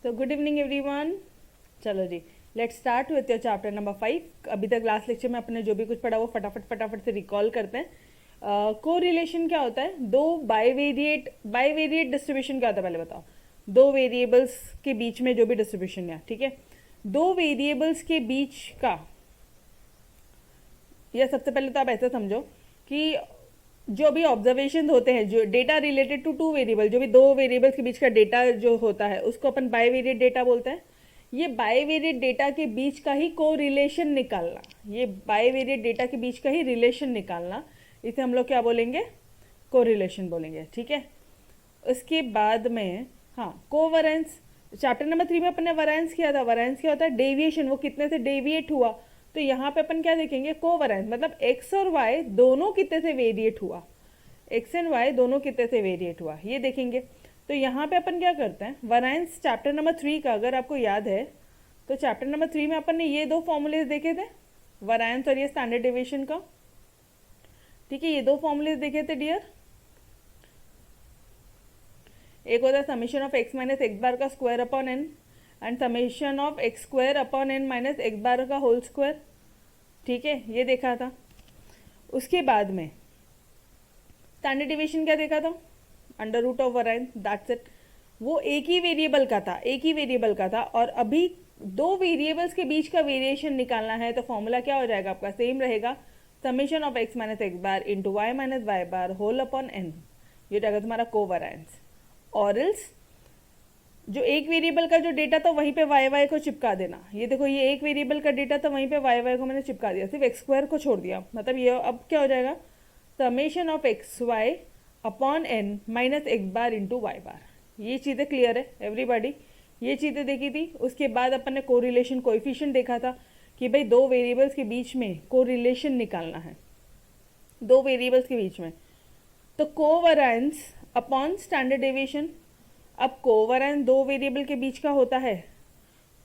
तो good evening everyone. चलो जी, let's start with your chapter number 5। अभी तक लास्ट लेक्चर में अपने जो भी कुछ पढ़ा वो फटाफट से रिकॉल करते हैं। कोरिलेशन क्या होता है? दो बाईवेरिएट डिस्ट्रीब्यूशन क्या होता है पहले बताओ। दो वेरिएबल्स के बीच में जो भी डिस्ट्रीब्यूशन है, ठीक है, दो वेरिएबल्स के बीच का, या सबसे पहले तो आप ऐसा समझो कि जो भी ऑब्जर्वेशन होते हैं, जो data related to two variable, जो भी दो वेरिएबल्स के बीच का डेटा जो होता है उसको अपन बाईवेरिएट डेटा बोलते हैं। ये बाईवेरिएट डेटा के बीच का ही को रिलेशन निकालना, ये बाईवेरिएट डेटा के बीच का ही रिलेशन निकालना, इसे हम लोग क्या बोलेंगे? को रिलेशन बोलेंगे, ठीक है। उसके बाद में हाँ, कोवरेंस। चैप्टर नंबर 3 में अपन ने वैरेंस किया था। वैरेंस क्या होता है? डेविएशन, वो कितने से डेविएट हुआ। तो यहाँ पे अपन क्या देखेंगे? कोवरेंस मतलब एक्स और वाई दोनों कितने से वेरिएट हुआ, एक्स एंड वाई दोनों कितने से वेरिएट हुआ, ये देखेंगे। तो यहाँ पे अपन क्या करते हैं, वैरेंस चैप्टर नंबर 3 का अगर आपको याद है तो चैप्टर नंबर 3 में अपन ने ये दो फॉर्मूलेज देखे थे, वैरेंस और ये स्टैंडर्ड डेविएशन का, ठीक है। ये दो फॉर्मूलेज देखे थे डियर। एक होता है summation of x minus x bar का square upon n and summation of x square upon n minus x bar का होल स्क्वायर, ठीक है, ये देखा था। उसके बाद में स्टैंडर्ड डेविएशन क्या देखा था? Under root of variance, that's it. वो एक ही वेरिएबल का था, एक ही वेरिएबल का था, और अभी दो वेरिएबल्स के बीच का वेरिएशन निकालना है तो फॉर्मूला क्या हो जाएगा आपका? सेम रहेगा, summation of x minus x bar into y minus Y bar whole upon n. ये रहेगा तुम्हारा कोवैरेंस। और एल्स जो एक वेरिएबल का जो डेटा था वहीं पे वाई वाई को चिपका देना। ये देखो, ये एक वेरिएबल का डेटा था, वहीं पे वाई वाई को मैंने चिपका दिया, सिर्फ एक्स स्क्वायर को छोड़ दिया। मतलब ये अब क्या हो जाएगा? Summation of x Y upon n minus x bar into y bar. ये चीज़ें क्लियर है एवरीबॉडी? ये चीज़ें देखी थी। उसके बाद अपन ने कोरिलेशन कोएफिशिएंट देखा था कि भाई दो वेरिएबल्स के बीच में कोरिलेशन निकालना है, दो वेरिएबल्स के बीच में। तो कोवैरेंस अपॉन स्टैंडर्ड डेविएशन। अब कोवैरेंस दो वेरिएबल के बीच का होता है,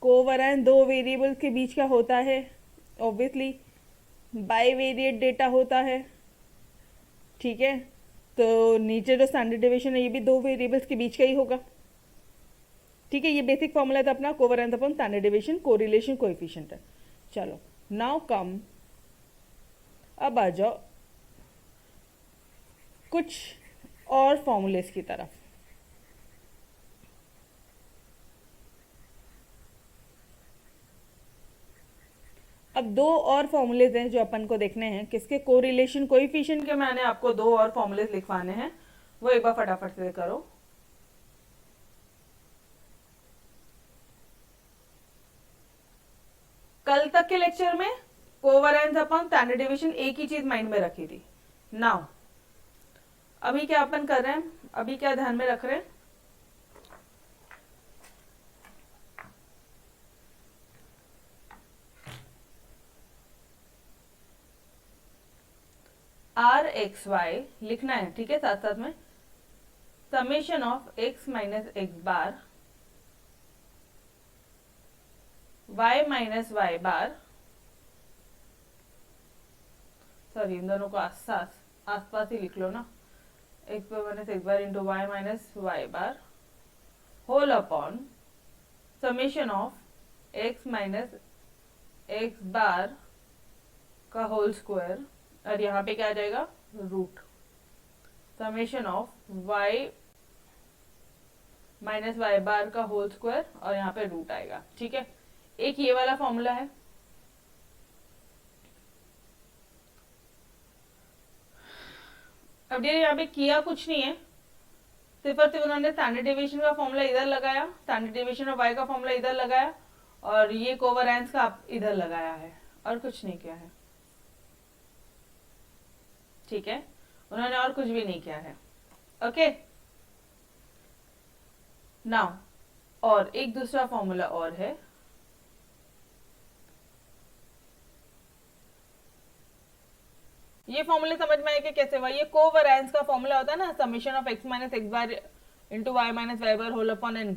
कोवैरेंस दो वेरिएबल के बीच का होता है, ऑब्वियसली बाईवेरिएट डेटा होता है, ठीक है। तो नीचे जो स्टैंडर्ड डेविएशन है ये भी दो वेरिएबल्स के बीच का ही होगा, ठीक है। ये बेसिक फॉर्मूला था अपना, covariance upon standard deviation correlation coefficient है। चलो नाउ कम, अब आ जाओ कुछ और फॉर्मूलेस की तरफ। अब दो और फॉर्मूलेज हैं जो अपन को देखने हैं, किसके? कोरिलेशन कोएफिशिएंट के। मैंने आपको दो और फॉर्मूलेज लिखवाने हैं, वो एक बार फटाफट से करो। कल तक के लेक्चर में कोवैरेंस अपॉन स्टैंडर्ड डेविएशन एक ही चीज माइंड में रखी थी। नाउ अभी क्या अपन कर रहे हैं, अभी क्या ध्यान में रख रहे हैं? आर एक्स वाई लिखना है, ठीक है, साथ साथ में summation of x minus x bar y minus Y bar, sorry इन दोनों को आसपास ही लिख लो ना, x bar minus x bar into y minus Y bar whole upon summation of x minus x bar का होल स्क्वायर, और यहाँ पे क्या आ जाएगा? Root summation of y minus Y bar का होल स्क्वायर, और यहाँ पे रूट आएगा, ठीक है। एक ये वाला फॉर्मूला है। अब यहाँ पे किया कुछ नहीं है, सिर्फ और सिर्फ उन्होंने स्टैंडर्ड डेविएशन का फॉर्मूला इधर लगाया, स्टैंडर्ड डेविएशन ऑफ वाई का फॉर्मूला इधर लगाया, और ये कोवैरेंस का इधर लगाया है, और कुछ नहीं किया है, ठीक है। उन्होंने और कुछ भी नहीं किया है, ओके। नाउ और एक दूसरा फॉर्मूला और है, ये फॉर्मूले समझ में आए कि कैसे हुआ? ये कोवैरेंस का फॉर्मूला होता है ना, summation of x minus x bar into y minus Y bar whole upon n,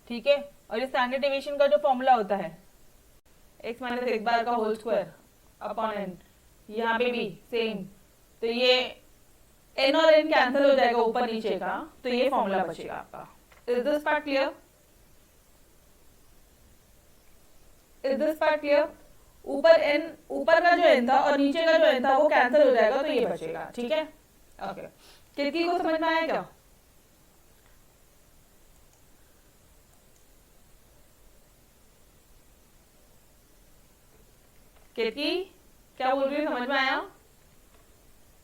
ठीक है। और ये स्टैंडर्ड डेविएशन का जो फॉर्मूला होता है, एक्स माइनस एक्स बार का होल स्क्वायर अपॉन एन, यहाँ पे भी सेम। तो ये एन और एन कैंसिल हो जाएगा ऊपर नीचे का, तो ये फॉर्मूला बचेगा आपका। Is this part clear? Is this part clear? ऊपर n, ऊपर का जो n था और नीचे का जो n था वो कैंसिल हो जाएगा, तो ये बचेगा। ठीक है, ओके। कितनी को समझ में आया क्या? कितनी क्या बोल रही है, समझ में आया?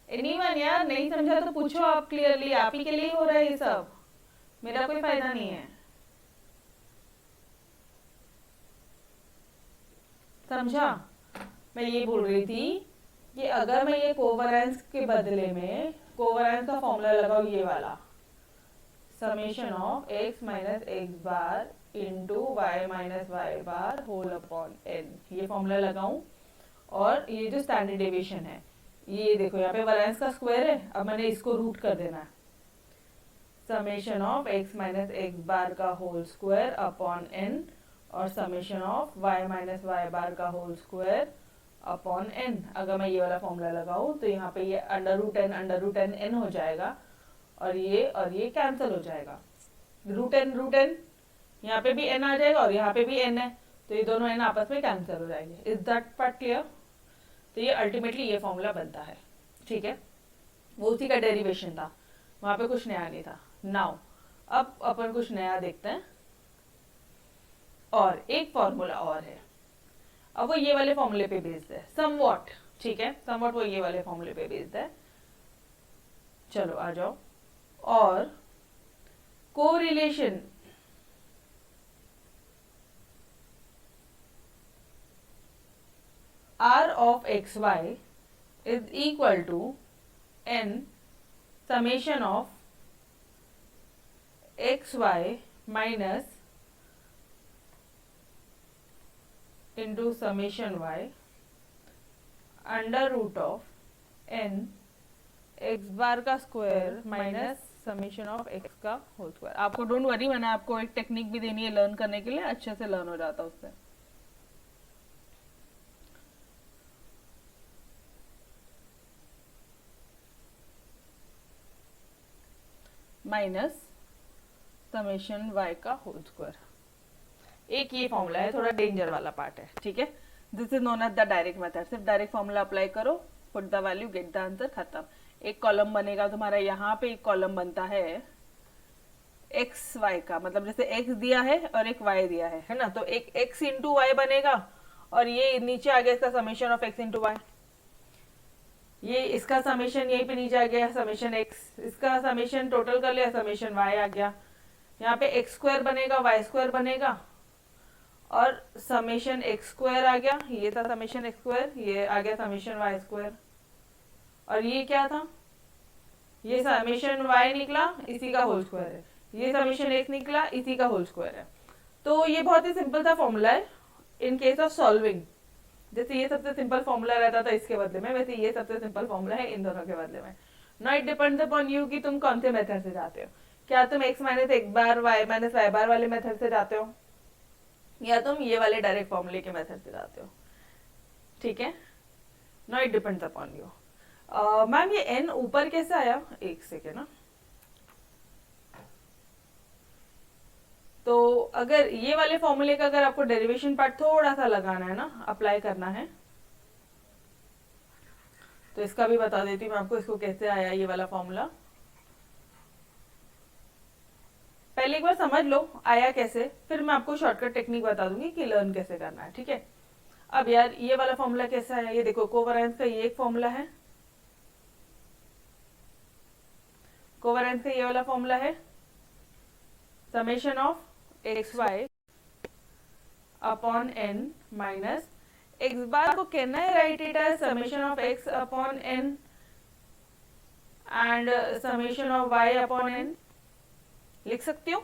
एनीवन यार, नहीं समझा तो पूछो आप क्लियरली, आप ही के लिए हो रहा है ये सब, मेरा कोई फायदा नहीं है। समझा? मैं ये बोल रही थी कि अगर मैं ये कोवरेंस के बदले में कोवरेंस का फॉर्मूला लगाऊं, ये वाला summation of x minus x bar into y minus Y bar whole upon n, ये फॉर्मूला लगाऊं, और ये जो स्टैंडर्ड डेविएशन है, ये देखो यहाँ पे वैलेंस का स्क्वायर है, अब मैंने इसको रूट कर देना है, summation of x minus x bar का होल स्क्वायर अपॉन n, और summation of y minus Y bar का होल स्क्वायर अपॉन n। अगर मैं ये वाला फॉर्मूला लगाऊं तो यहाँ पे ये अंडर रूट एन n हो जाएगा, और ये कैंसिल हो जाएगा, रूट एन यहाँ पे भी n आ जाएगा और यहाँ पे भी n है, तो ये दोनों n आपस में कैंसिल हो जाएंगे। Is that part clear? तो ये अल्टीमेटली ये फॉर्मूला बनता है। ठीक है, वो उसी का डेरिवेशन था, वहां पे कुछ नया नहीं था। नाउ अब अपन कुछ नया देखते हैं, और एक फॉर्मूला और है, अब वो ये वाले फॉर्मूले पे बेस्ड है समवॉट। ठीक है, समवॉट वो ये वाले फॉर्मूले पे बेस्ड है। चलो आ जाओ, और correlation r of xy is equal to n summation of xy minus into summation y under root of n x bar का square minus summation of x का होल स्क्वायर। आपको डोंट वरी, मैंने आपको एक टेक्निक भी देनी है learn करने के लिए, अच्छे से लर्न हो जाता उससे। माइनस समेशन y का होल स्क्वायर। एक ये फॉर्मूला है, थोड़ा डेंजर वाला पार्ट है। ठीक है, this is known as the direct method. सिर्फ डायरेक्ट फॉर्मूला अप्लाई करो, put the value, get the answer, खत्म। एक कॉलम बनेगा तुम्हारा, यहाँ पे एक कॉलम बनता है एक्स वाई का, मतलब जैसे एक्स दिया है और एक वाई दिया है ना, तो एक एक्स इंटू वाई बनेगा, और ये नीचे आ गया इसका summation of x into y, ये इसका समेशन यहीं पे नीचे आ गया समेशन एक्स, इसका समेशन टोटल कर लिया, समेशन वाई आ गया, यहाँ पे एक्स स्क्वायर बनेगा, वाई स्क्वायर बनेगा, और समेशन एक्स स्क्वायर आ गया, ये था समेशन एक्स स्क्वायर, ये आ गया समेशन वाई स्क्वायर, और ये क्या था, ये समेशन वाई निकला, इसी का होल स्क्वायर है, ये समेशन एक्स निकला, इसी का होल स्क्वायर है। तो ये बहुत ही सिंपल सा फॉर्मूला है इन केस ऑफ सॉल्विंग। जैसे ये सबसे सिंपल फॉर्मूला रहता था इसके बदले में, वैसे ये सबसे सिंपल फॉर्मूला है इन दोनों के बदले में। Now it depends upon you कि तुम कौन से मेथड से जाते हो। क्या तुम x minus x bar y minus Y बार वाले मेथड से जाते हो, या तुम ये वाले डायरेक्ट फॉर्मूले के मेथड से जाते हो। ठीक है, now it depends upon you. Ma'am ये n ऊपर कैसे आया, एक सेकेंड ना, तो अगर ये वाले फॉर्मूले का अगर आपको डेरिवेशन पार्ट थोड़ा सा लगाना है ना, अप्लाई करना है, तो इसका भी बता देती हूँ मैं आपको, इसको कैसे आया ये वाला फॉर्मूला। पहले एक बार समझ लो आया कैसे, फिर मैं आपको शॉर्टकट टेक्निक बता दूंगी कि लर्न कैसे करना है। ठीक है, अब यार ये वाला फॉर्मूला कैसा है, ये देखो कोवेरेंस का ये एक फॉर्मूला है, कोवेरेंस का ये वाला फॉर्मूला है, summation of x Y upon n minus x bar को कहना है write it as summation of x upon n and summation of y upon n. लिख सकती हूँ,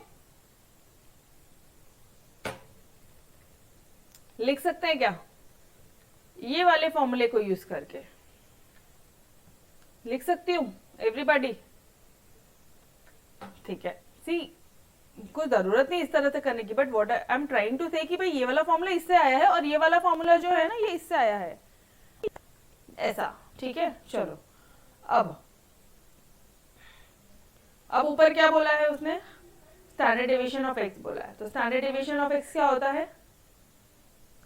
लिख सकते हैं क्या, ये वाले फॉर्मूले को यूज करके लिख सकती हूँ एवरीबॉडी। ठीक है, सी कोई जरूरत नहीं इस तरह से करने की, but what I am trying to say कि भाई ये वाला फॉर्मूला इससे आया है और ये वाला फॉर्मूला जो है ना ये इससे आया है, ऐसा। ठीक है, चलो अब ऊपर क्या बोला है उसने, स्टैंडर्ड डेविएशन ऑफ एक्स बोला है। तो स्टैंडर्ड डेविएशन ऑफ एक्स क्या होता है,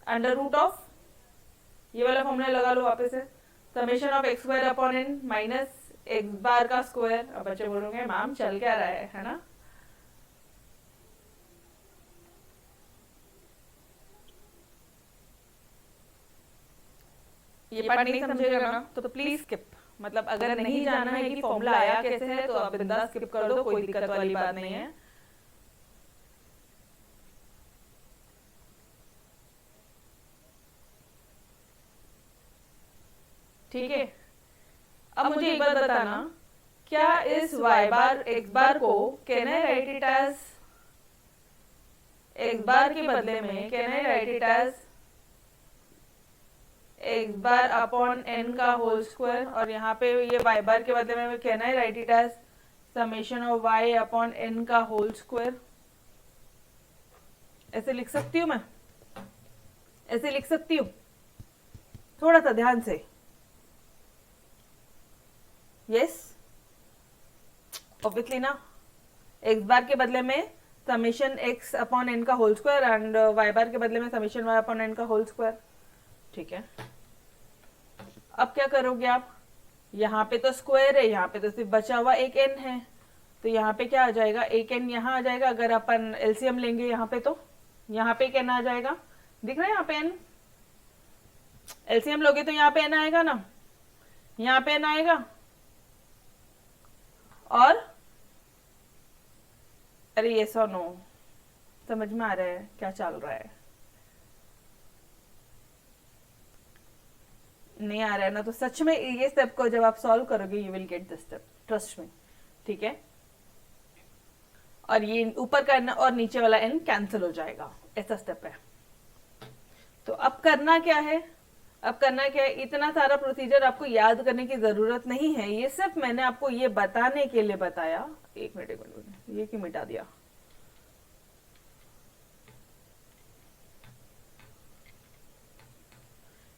अंडर रूट ऑफ, ये वाला फॉर्मूला लगा लो वापस से, summation of x square upon n minus x bar का स्क्वायर। अब बच्चे बोलोगे मैम चल क्या रहा है ना। ये पार्ट नहीं समझेगा ना तो प्लीज स्किप, मतलब अगर नहीं जानना है कि फॉर्मूला आया कैसे है तो आप बिंदास स्किप कर दो, कोई दिक्कत वाली बात नहीं है। ठीक है, अब मुझे एक बात बताना, क्या इस y बार x बार को can I write it as x bar के बदले में can I write it as x bar upon n का होल स्क्वायर, और यहाँ पे ये y बार के बदले में can I write it as summation of y upon n का होल स्क्वायर। ऐसे लिख सकती हूँ मैं, ऐसे लिख सकती हूँ, थोड़ा सा ध्यान से। यस ऑब्वियसली ना, x बार के बदले में समेशन x अपॉन n का whole square and y bar के बदले में समेशन y अपॉन n का होल स्क्वायर। ठीक है, अब क्या करोगे आप, यहाँ पे तो स्क्वायर है, यहाँ पे तो सिर्फ बचा हुआ एक n है, तो यहाँ पे क्या आ जाएगा, एक n यहाँ आ जाएगा। अगर अपन एलसीएम लेंगे यहाँ पे तो यहाँ पे एक n आ जाएगा, दिख रहा है यहाँ पे n, एलसीएम लोगे तो यहाँ पे n आएगा ना, यहाँ पे n आएगा। और अरे ये सो नो, समझ में आ रहा है क्या चल रहा है, नहीं आ रहा है ना, तो सच में ये स्टेप को जब आप सॉल्व करोगे you will get this step, trust में। ठीक है, और ये ऊपर का n और नीचे वाला n कैंसिल हो जाएगा, ऐसा स्टेप है। तो अब करना क्या है, अब करना क्या है, इतना सारा प्रोसीजर आपको याद करने की जरूरत नहीं है, ये सिर्फ मैंने आपको ये बताने के लिए बताया। एक मिनट ये क्यों मिटा दिया,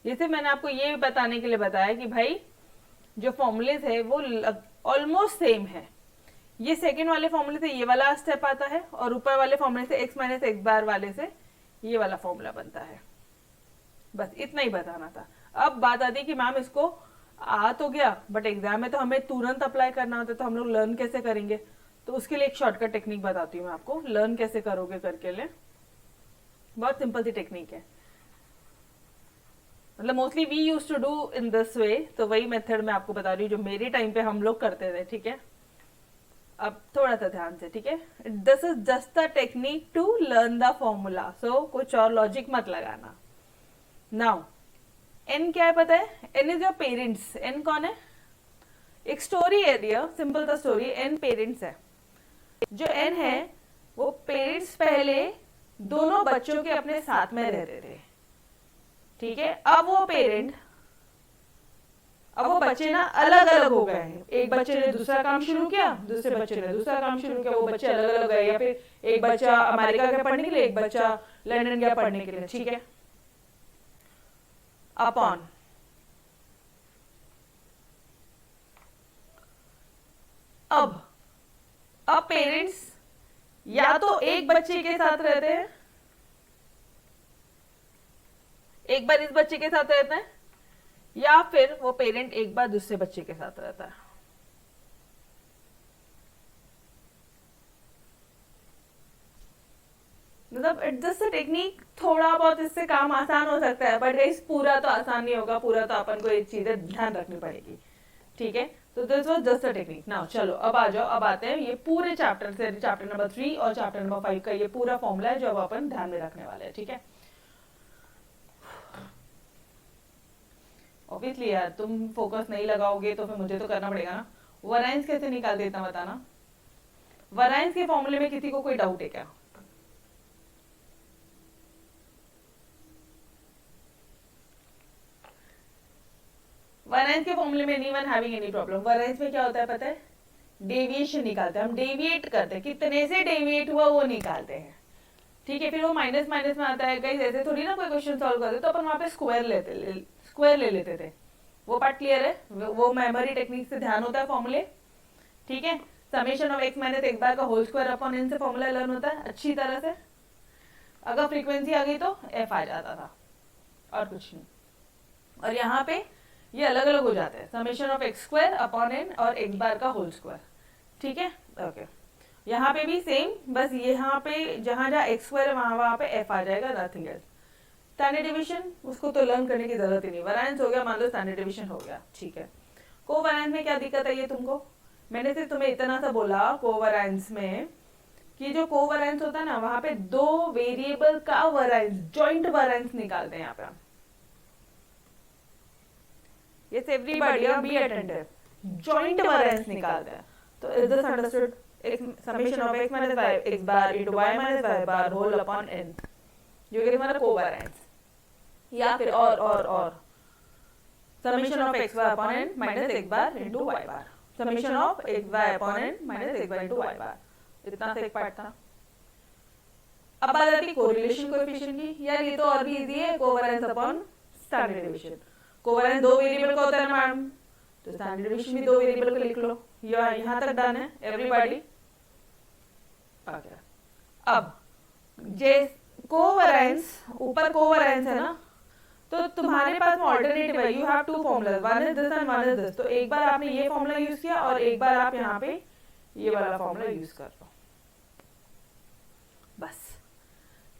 ये सिर्फ मैंने आपको ये बताने के लिए बताया कि भाई जो फॉर्मूलेज है वो ऑलमोस्ट सेम है। ये सेकंड वाले फॉर्मूले से ये वाला स्टेप आता है, और ऊपर वाले फॉर्मूले से x माइनस एक्स बार वाले से ये वाला फॉर्मूला बनता है। बस इतना ही बताना था। अब बात आती है कि मैम इसको आ तो गया बट एग्जाम में तो हमें तुरंत अप्लाई करना होता है, तो हम लोग लर्न कैसे करेंगे। तो उसके लिए एक शॉर्टकट टेक्निक बताती हूँ मैं आपको, लर्न कैसे करोगे करके लिए। बहुत सिंपल सी टेक्निक है, मतलब mostly we use to do in this way, तो वही मेथड मैं आपको बता रही हूँ जो मेरे टाइम पे हम लोग करते थे। ठीक है, अब थोड़ा सा ध्यान से, ठीक है, this is just the technique to learn the formula, so कुछ और लॉजिक मत लगाना। नाउ एन क्या है पता है, n is your parents. N कौन है, एक स्टोरी है डियर, सिंपल सा स्टोरी, एन पेरेंट्स है। जो एन है वो पेरेंट्स पहले दोनों बच्चों के अपने साथ में रहते थे। ठीक है, अब वो बच्चे ना अलग अलग हो गए हैं। एक बच्चे ने दूसरा काम शुरू किया, दूसरे बच्चे ने दूसरा काम शुरू किया, वो बच्चे अलग अलग गए, या फिर एक बच्चा अमेरिका गया पढ़ने के लिए, एक बच्चा लंदन गया पढ़ने के लिए। ठीक है, अपॉन अब पेरेंट्स या तो एक बच्चे के साथ रहते हैं, एक बार इस बच्चे के साथ रहता है, या फिर वो पेरेंट एक बार दूसरे बच्चे के साथ रहता है। मतलब इट्स अ टेक्निक, थोड़ा बहुत इससे काम आसान हो सकता है, बट इस पूरा तो आसान नहीं होगा, पूरा तो अपन को एक चीजें ध्यान रखनी पड़ेगी। ठीक है, तो this was just a technique. Now चलो अब आ जाओ, अब आते हैं ये पूरे चैप्टर से, चैप्टर नंबर 3 और चैप्टर नंबर 5 का ये पूरा फॉर्मूला है जो अब अपन ध्यान में रखने वाले हैं। ठीक है, ऑब्वियसली यार तुम फोकस नहीं लगाओगे तो फिर मुझे तो करना पड़ेगा ना। वराइंस कैसे निकाल देता बताना, वराइंस के फॉर्मूले में किसी को कोई डाउट है क्या? वराइंस के फॉर्मूले में एनीवन हैविंग एनी प्रॉब्लम। वराइंस में क्या होता है पता है, डेविएशन निकालते हैं हम, डेविएट करते हैं, कितने से डेविएट हुआ वो निकालते हैं। ठीक है, फिर वो माइनस माइनस में आता है। कहीं ऐसे थोड़ी ना कोई क्वेश्चन सॉल्व करते तो अपन वहां पे स्क्वायर ले लेते थे। वो पार्ट क्लियर है, वो मेमोरी टेक्निक से ध्यान होता है फॉर्मूले। ठीक है, summation of x minus x bar का होल स्क्वायर अपॉन एन से फॉर्मूला लर्न होता है अच्छी तरह से। अगर फ्रीक्वेंसी आ गई तो एफ आ जाता था। और कुछ नहीं। और यहाँ पे ये अलग अलग हो जाते हैं, summation of x square upon n और एक्स बार का होल स्क्वायर, ठीक है। ओके, यहाँ पे भी सेम, बस यहाँ पे जहाँ जहाँ एक्स स्क्वायर है वहाँ पे एफ आ जाएगा, नथिंग एल्स। स्टैंडर्ड डिवीजन उसको तो लर्न करने की जरूरत ही नहीं, वैरिएंस हो गया, मान लो स्टैंडर्ड डिवीजन हो गया, ठीक है। कोवेरिएंस में क्या दिक्कत है ये तुमको, मैंने सिर्फ तुम्हें इतना सा बोला कोवेरिएंस में कि जो कोवेरिएंस होता है ना वहां पे दो वेरिएबल का वेरिएंस, जॉइंट वेरिएंस निकालते हैं यहाँ पे हम। Yes, everybody, be attentive. Joint variance निकालते हैं। तो is this understood? Summation of x minus y x bar into y minus y bar whole upon n. ये हमारा covariance। या फिर और summation of x y upon n minus x bar into y bar. Summation of x y upon n minus x bar into y bar. इतना सा एक part था। अब बात आती है कोरिलेशन कोएफिशिएंट की। यार ये तो और भी इजी है, covariance upon standard division. Covariance दो वेरिएबल का होता है ना मैडम, तो स्टैंडर्ड डिवीजन भी दो वेरिएबल का लिख लो। यहाँ तक डन है एवरीबॉडी? ओके, अब जे कोवेरिएंस, ऊपर कोवेरिएंस है ना, तो तुम्हारे पास में ऑल्टरनेटिव है, you have two formulas, one is this and one is this. तो एक बार आपने ये फॉर्मूला यूज किया और एक बार आप यहाँ पे ये वाला फॉर्मूला यूज कर लो, बस।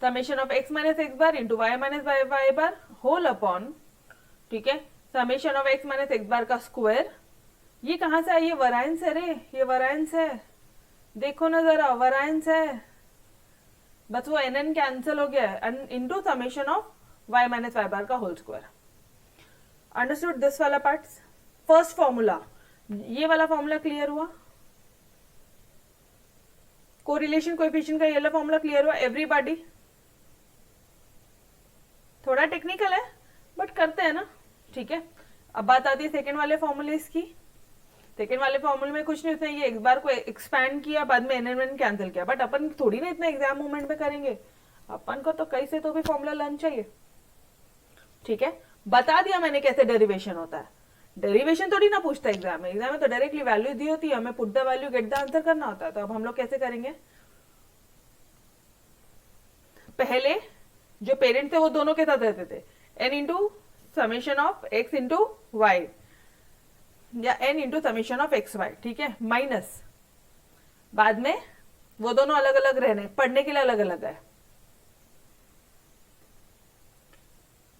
Summation of x minus x bar into y minus Y bar whole upon, ठीक है, summation of x minus x bar का स्क्वायर। ये कहां से आई? ये वेरिएंस है रे, ये वेरिएंस है, देखो ना जरा, वेरिएंस है, बस वो एन कैंसिल हो गया है, into summation of y minus Y bar का होल स्क्वायर। अंडरस्टूड दिस वाला पार्ट? फर्स्ट फॉर्मूला, ये वाला फॉर्मूला क्लियर हुआ? कोरिलेशन कोएफिशिएंट का ये वाला फॉर्मूला क्लियर हुआ एवरीबॉडी? थोड़ा टेक्निकल है बट करते हैं ना, ठीक है। अब बात आती है सेकंड वाले फॉर्मूले की। सेकंड वाले फॉर्मूले में कुछ नहीं, उसने ये एक्स बार को एक्सपैंड किया, बाद में एन कैंसिल किया, बट अपन थोड़ी ना इतना एग्जाम मोमेंट में करेंगे, अपन को तो कहीं से तो भी फॉर्मूला लर्न चाहिए, ठीक है। बता दिया मैंने कैसे डेरिवेशन होता है, डेरिवेशन थोड़ी ना पूछता है एग्जाम में, एग्जाम में तो डायरेक्टली वैल्यू दी होती है, हमें put the value get the answer करना होता है। तो अब हम लोग कैसे करेंगे? पहले जो पेरेंट थे वो दोनों के साथ रहते थे, n into summation of x into y या n into summation of x y, ठीक है, माइनस बाद में वो दोनों अलग अलग रहने, पढ़ने के लिए अलग अलग है,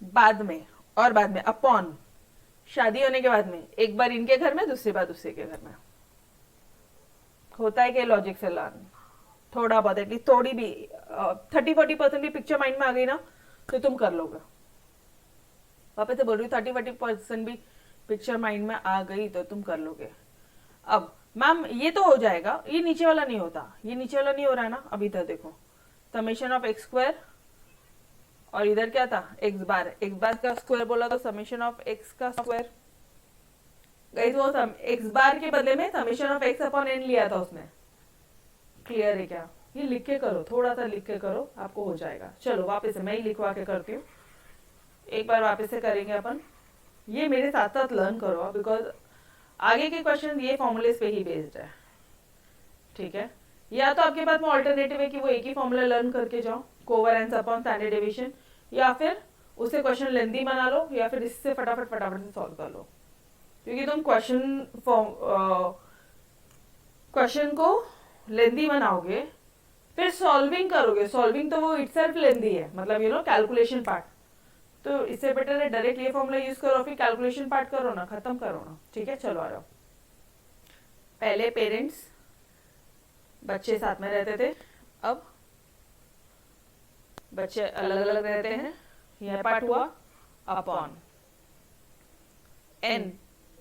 बाद में और बाद में अपॉन, शादी होने के बाद में एक बार इनके घर में, दूसरी बार दूसरे के घर में। होता है कि लॉजिक से लर्न थोड़ा बहुत, एटलीस्ट थोड़ी भी 30-40% भी पिक्चर माइंड में आ गई ना तो तुम कर लोगे। वापस से बोल रही हूँ, 30-40% भी पिक्चर माइंड में आ गई तो तुम कर लोगे। अब मैम ये तो हो जाएगा, ये नीचे वाला नहीं होता, ये नीचे वाला नहीं हो रहा है ना अभी तक। देखो समेशन ऑफ एक्स स्क्वायर और इधर क्या था एक्स बार का स्क्वायर बोला तो समेशन ऑफ एक्स का स्क्वायर। वो एक्स बार के बदले में summation of x upon n लिया था उसने। क्लियर है क्या? ये लिख के करो, थोड़ा सा लिख के करो, आपको हो जाएगा। चलो वापस से मैं ही लिखवा के करती हूँ, एक बार वापस से करेंगे अपन। ये मेरे साथ साथ लर्न करो बिकॉज आगे के क्वेश्चन ये फॉर्मूलेस पे ही बेस्ड है, ठीक है। या तो आपके पास में ऑल्टरनेटिव है कि वो एक ही फॉर्मूला लर्न करके जाओ, कोवेरिएंस अपॉन स्टैंडर्ड डेविएशन, या फिर उससे क्वेश्चन लेंथी बना लो, या फिर इससे फटाफट से सॉल्व कर लो। क्योंकि तुम क्वेश्चन को लेंथी बनाओगे फिर सॉल्विंग करोगे, सॉल्विंग तो वो इटसेल्फ लेंथी है, मतलब यू नो कैलकुलेशन पार्ट। तो इससे बेटर है डायरेक्ट ये फॉर्मूला यूज करो, फिर कैलकुलेशन पार्ट करो ना, खत्म करो ना, ठीक है। चलो आ रहा हूं। पहले पेरेंट्स बच्चे साथ में रहते थे, अब बच्चे अलग अलग रहते हैं। यह पार्ट हुआ अपॉन एन,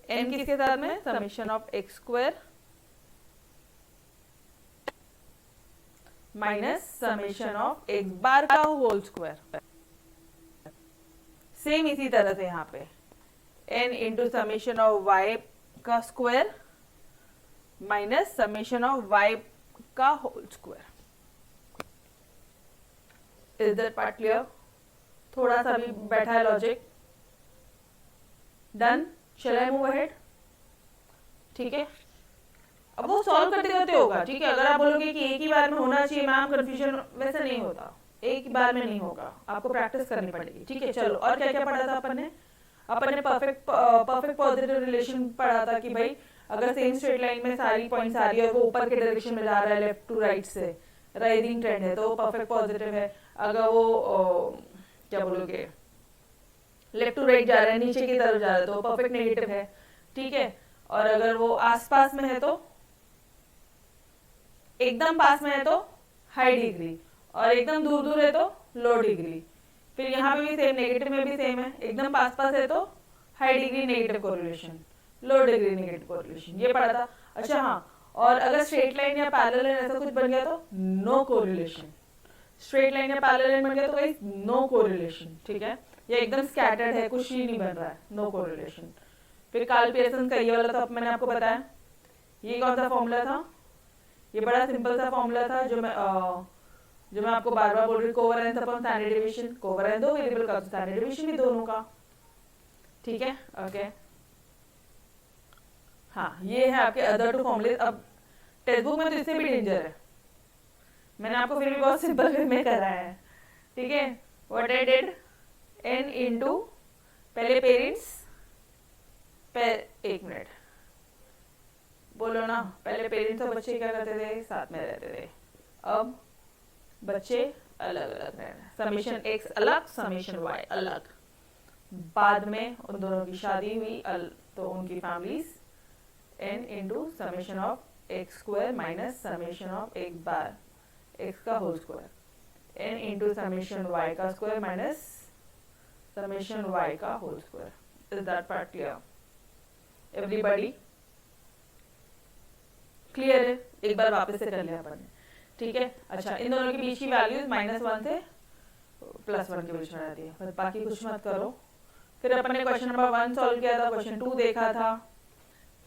एन किसके साथ में? Summation of x square minus summation of x bar का होल स्क्वायर। सेम इसी तरह से यहाँ पे n into summation of y का square minus summation of y का whole square. Is that part clear? थोड़ा सा भी बैठा है logic? Done? Shall I move ahead? ठीक है। अब वो सॉल्व करते करते होगा, ठीक है। अगर आप बोलोगे कि एक ही बार में होना चाहिए मैम कंफ्यूजन, वैसा नहीं होता, एक बार में नहीं होगा, आपको प्रैक्टिस करनी पड़ेगी। ठीक है, चलो और क्या क्या पढ़ा था अपन ने परफेक्ट पॉजिटिव रिलेशन पढ़ा था कि भाई अगर सेम स्ट्रेट लाइन में सारी पॉइंट्स आ रही है और वो ऊपर के डायरेक्शन में जा रहा है, लेफ्ट टू राइट से राइजिंग ट्रेंड है, तो वो परफेक्ट पॉजिटिव है। अगर वो क्या बोलोगे लेफ्ट टू राइट जा रहा है, नीचे की तरफ जा रहा है, तो परफेक्ट नेगेटिव है। ठीक है, और अगर वो आसपास में है तो एकदम पास में है तो हाई डिग्री, और एकदम दूर दूर है तो लो डिग्री। फिर यहाँ पे भी सेम, नेगेटिव में भी सेम है, एकदम पास पास है तो हाई डिग्री नेगेटिव कोरिलेशन, लो डिग्री नेगेटिव कोरिलेशन, ये पढ़ा था। अच्छा हाँ, और अगर स्ट्रेट लाइन या पैरेलल ऐसा कुछ बन गया तो नो कोरिलेशन। स्ट्रेट लाइन या पैरेलल बन गया तो भाई नो कोरिलेशन। ठीक है, ये एकदम स्कैटर्ड है, कुछ ही नहीं बन रहा है, नो कोरिलेशन। फिर कार्ल पियर्सन का ये वाला तो मैंने आपको बताया। ये कौन सा फॉर्मूला था? ये बड़ा सिंपल सा फॉर्मूला था जो मैं आपको बार बार बोल रही हूँ, covariance upon standard deviation. Covariance दो वेरिएबल का, स्टैंडर्ड डेविएशन भी दोनों का। ठीक है, ओके। हाँ, ये है आपके अदर टू फॉर्मूले। अब टेक्स्ट बुक में तो इससे भी डेंजर है, मैंने आपको फिर भी बहुत सिंपल वे में कराया है। ठीक है, what I did, n into पहले पेरेंट्स, एक मिनट बोलो ना, पहले पेरेंट्स और बच्चे क्या करते थे, साथ में रहते थे। अब बच्चे अलग अलग रहना, समेशन x अलग, समेशन y अलग। बाद में उन दोनों की शादी हुई, तो उनकी families n into summation of x square minus summation of एक बार x का whole square, n into summation y का स्क्वायर माइनस समेशन y का whole square. Is that part clear? Everybody clear है? एक बार वापस से कर लिया अपन ने। ठीक है, अच्छा, इन दोनों के बीच की वैल्यूज -1 से +1 के बीच में रहती है, बाकी कुछ मत करो। फिर अपन ने क्वेश्चन नंबर 1 सॉल्व किया था, क्वेश्चन 2 देखा था,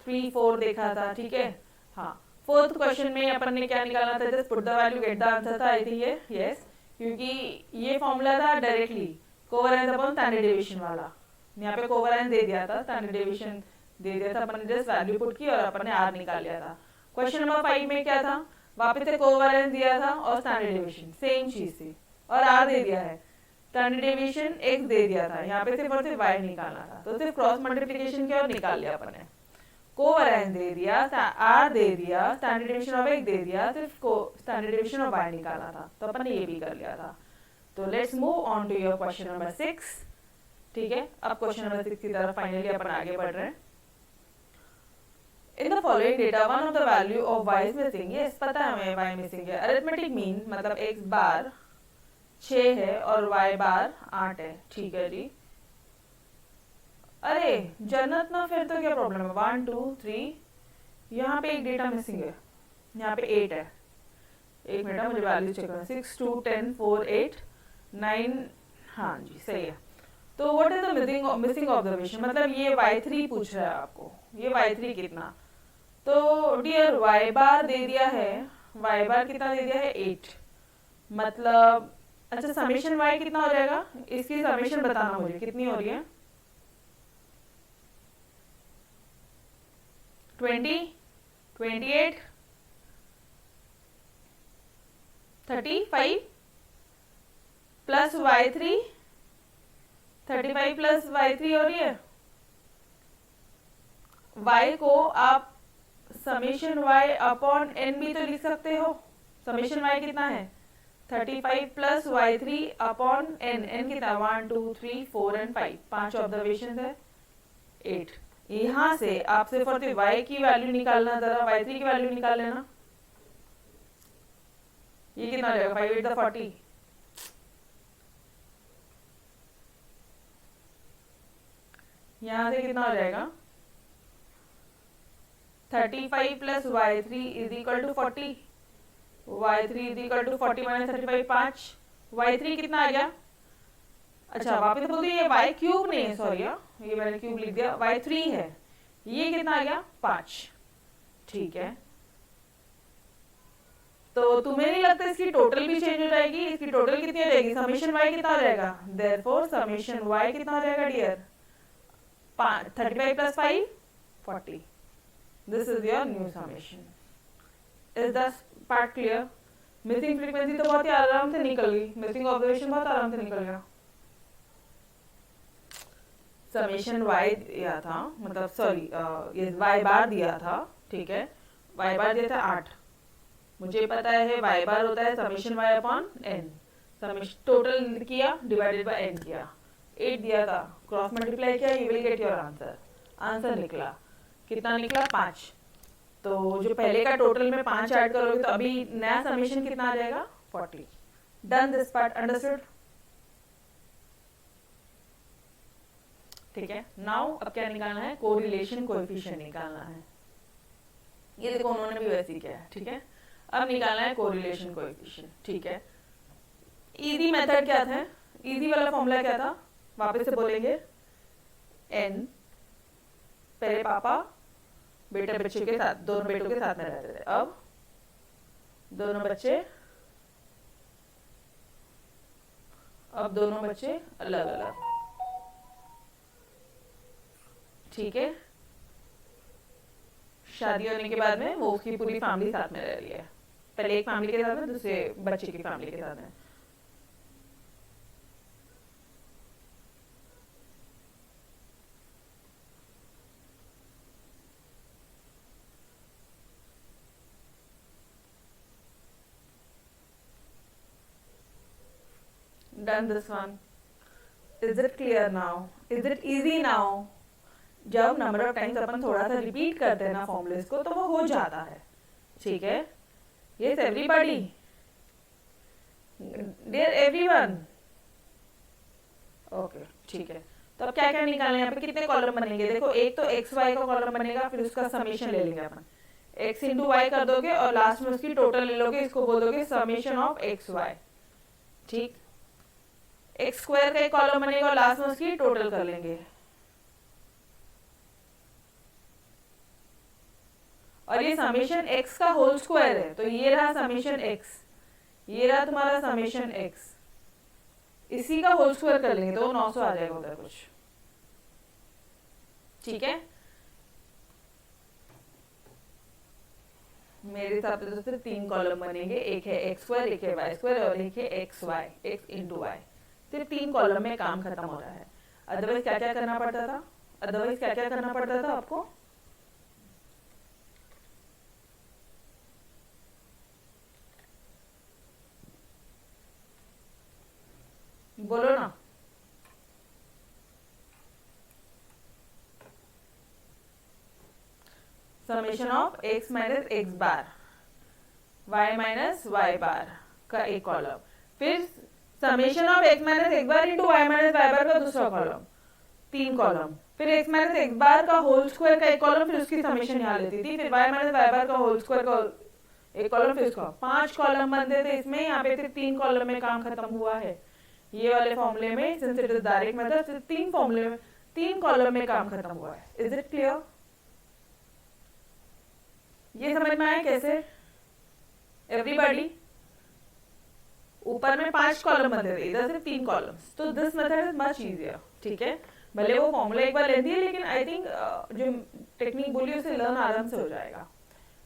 3, 4 देखा था। ठीक है, हाँ, फोर्थ क्वेश्चन में अपन ने क्या निकालना था, just put the value get the answer था। आई थिंक ये यस, क्योंकि ये फॉर्मूला था directly covariance upon standard deviation वाला। यहाँ पे कोवेरिएंस दे दिया था, स्टैंडर्ड डेविएशन दे दिया था, अपन ने जस्ट वैल्यू पुट की और अपन ने आर निकाल लिया था। क्वेश्चन नंबर 5 में क्या था, वापस से कोवेरिएंस दिया था और स्टैंडर्ड डेविएशन सेम चीज थी, और आर दे दिया है, स्टैंडर्ड डेविएशन एक्स दे दिया था, यहाँ पे सिर्फ और सिर्फ वाई निकालना था, तो सिर्फ क्रॉस मल्टीप्लिकेशन किया और निकाल लिया अपन ने। कोवेरिएंस दे दिया, आर दे दिया, स्टैंडर्ड डेविएशन ऑफ एक्स दे दिया, सिर्फ स्टैंडर्ड डेविएशन ऑफ वाई निकालना था, तो अपन ने ये भी कर लिया था। तो let's move on to your question number 6। ठीक है, अब क्वेश्चन नंबर 6 की तरफ फाइनली अपन आगे बढ़ रहे हैं। In the following data, one of the value of y is missing. Yes, पता है हमें y missing है। Arithmetic mean मतलब x बार 6 है और y बार 8 है। ठीक है जी। अरे जन्नत ना, फिर तो क्या प्रॉब्लम है? 1 2 3, यहाँ पे एक डेटा मिसिंग है, यहाँ पे 8 है। एक मिनट, मुझे वैल्यू चेक करना। 6 2 10 4 8 9, हाँ जी सही है। तो what is the missing observation, मतलब ये y3 पूछ रहा है आपको, ये y3 कितना? तो डियर y बार दे दिया है, y बार कितना दे दिया है? 8, मतलब अच्छा, समेशन y कितना हो जाएगा? इसकी समेशन बताना मुझे कितनी हो रही है? 20 28 35 प्लस y3, 35 प्लस y3 हो रही है। y को आप समेशन y अपॉन n भी तो लिख सकते हो। समेशन y कितना है? 35 प्लस y3 अपॉन n कितना? 1 2 3 4 एंड 5, 5 ऑब्जर्वेशन है, 8। यहाँ से आप सिर्फ और सिर्फ y की वैल्यू निकालना, जरा y3 की वैल्यू निकाल लेना। ये कितना हो जाएगा? 5 8 40, यहाँ से कितना हो जाएगा? 35 plus y3 is equal to 40, y3 is equal to 40 minus 35 5, y3 कितना आ गया? अच्छा वापस बोलते ये y क्यूब नहीं है, सॉरी ये मैंने क्यूब लिख दिया, y3 है। ये कितना आ गया? 5। ठीक है, तो तुम्हें नहीं लगता इसकी टोटल भी चेंज हो जाएगी? इसकी टोटल कितनी हो जाएगी? समेशन y कितना हो जाएगा? देयरफॉर समेशन y कितना हो जाएगा dear? 35 plus 5 40. This is your new summation. Is the part clear? Missing frequency तो बहुत ही आराम से निकल गई, मिसिंग ऑब्जर्वेशन बहुत आराम से निकल गया। समेशन वाई दिया था, मतलब सॉरी ये वाई बार दिया था, ठीक है, वाई बार दिया था 8, मुझे पता है वाई बार होता है summation y upon n, summation total किया डिवाइडेड बाय एन किया, 8 दिया था, क्रॉस मल्टीप्लाई किया, you will get your answer. Answer निकला कितना निकला 5। तो जो पहले का टोटल में 5 ऐड करोगे तो अभी नया समेशन कितना आ जाएगा 40। Done this part, understood? ठीक है, नाउ अब क्या निकालना है, कोरिलेशन कोएफिशिएंट निकालना है। ये देखो उन्होंने भी वैसे ही किया है, ठीक है। अब निकालना है कोरिलेशन कोएफिशिएंट, ठीक है। इजी मेथड क्या था, इजी वाला फॉर्मूला क्या था, वापस से बोलेंगे, एन पहले पापा बेटे बच्चे के साथ, दोनों बेटों के साथ में रहते थे, अब दोनों बच्चे अलग अलग, ठीक है। शादी होने के बाद में वो उसकी पूरी फैमिली साथ में रह रही है, पहले एक फैमिली के साथ में, दूसरे बच्चे की फैमिली के साथ में। Done this one. Is it clear now? Is it easy now? जब नंबर ऑफ टाइम्स अपन थोड़ा सा रिपीट करते हैं ना फॉर्मूलेस को तो वो हो जाता है, ठीक है। Yes everybody, dear everyone, okay ठीक है। तो अब क्या क्या निकालना है, यहाँ पे कितने कॉलम बनेंगे, देखो एक तो एक्स वाई का कॉलम बनेगा, फिर उसका समेशन ले लेंगे अपन, एक्स इंटू वाई कर दोगे और लास्ट में उसकी टोटल ले लोगे, इसको बोल दोगे समेशन ऑफ एक्स वाई, ठीक। एक्स स्क्वायर का एक कॉलम बनेगा और लास्ट में उसकी टोटल कर लेंगे, और ये समेशन एक्स का होल स्क्वायर है, तो ये रहा समेशन एक्स, ये रहा तुम्हारा समेशन एक्स, इसी का होल स्क्वायर कर लेंगे तो 900 आ जाएगा उधर कुछ, ठीक है। मेरे हिसाब से तो सिर्फ 3 कॉलम बनेंगे, एक है एक्स स्क्वायर, एक है वाई स्क्वायर और एक है x Y, x into y, सिर्फ 3 कॉलम में काम खत्म हो रहा है। अदरवाइज क्या क्या करना पड़ता था, अदरवाइज क्या क्या करना पड़ता था आपको, बोलो ना। Summation of x minus x bar, y minus Y bar का एक कॉलम, फिर summation of x minus x bar into y minus Y bar का दूसरा कॉलम, 3 कॉलम, फिर एक्स माइनस एक्स बार का होल स्क्वायर का एक कॉलम, फिर उसकी समेशन यहाँ लेती थी, फिर वाई माइनस वाई बार का होल स्क्वायर का एक कॉलम, फिर उसका 5 कॉलम बनते थे इसमें, यहाँ पे सिर्फ 3 कॉलम में काम खत्म हुआ है। ये वाले फॉर्मूले में since it is direct method सिर्फ 3 फॉर्मूले में 3 कॉलम में काम खत्म हुआ है। Is it clear? ये समझ में आया कैसे एवरीबॉडी? ऊपर में 5 कॉलम बनते थे, इधर सिर्फ 3 कॉलम्स, तो this method is much easier, ठीक है। भले वो फॉर्मूला एक बार लेती है, लेकिन आई थिंक जो टेक्निक बोली उसे लर्न आराम से हो जाएगा,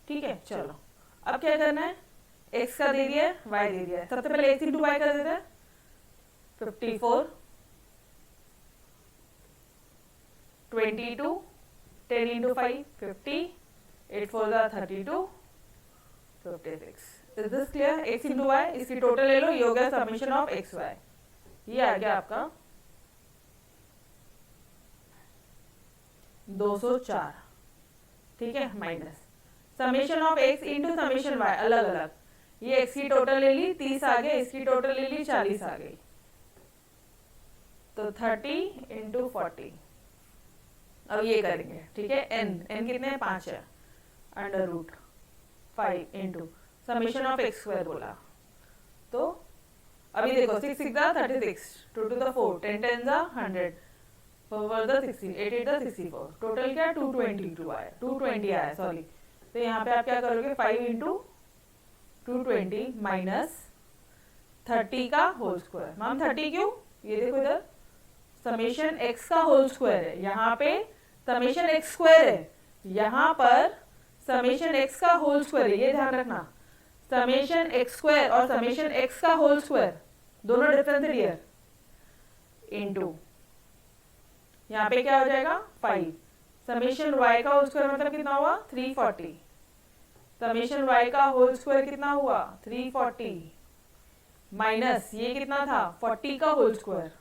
ठीक है। चलो अब क्या करना है, एक्स का दे दिया है, वाई दे दिया है, सबसे पहले एक्स इंटू वाई कर देते हैं, 54, 22, 10 into 5, 50, 8 4 32, 56। Is this clear? x into y, इसकी टोटल ले लो, ये हो गया समेशन ऑफ एक्स वाई, ये आ गया आपका 204, ठीक है, minus summation of x into summation y अलग अलग, ये एक्स की टोटल ले ली 30 आ गए, इसकी टोटल ले ली 40 आ गई, तो 30 इंटू 40। अब ये करेंगे, ठीक है। एन कितने हैं, 5 है, under root 5 into summation of x square बोला, तो अभी देखो 6 6 36, 2 to the 4, 10 10 100, 4 the 60, 8 8 the 64, total क्या 222 आया, 220 आया सॉरी। तो यहाँ पे आप क्या करोगे, 5 इंटू 220 माइनस 30 का होल स्क्वायर। मैम 30 क्यों, ये देखो इधर समेशन एक्स का होल स्क्वायर है, यहाँ पे समेशन एक्स स्क्वायर है, यहाँ पर समेशन एक्स का होल स्क्वायर है, ये ध्यान रखना। समेशन एक्स स्क्वायर और समेशन एक्स का होल स्क्वायर दोनों डिफरेंस है डियर, इनटू यहाँ पे क्या हो जाएगा 5, समेशन y का होल स्क्वायर मतलब कितना हुआ 340, समेशन y का होल स्क्वायर कितना हुआ 340 माइनस ये कितना था 40 का होल स्क्वायर।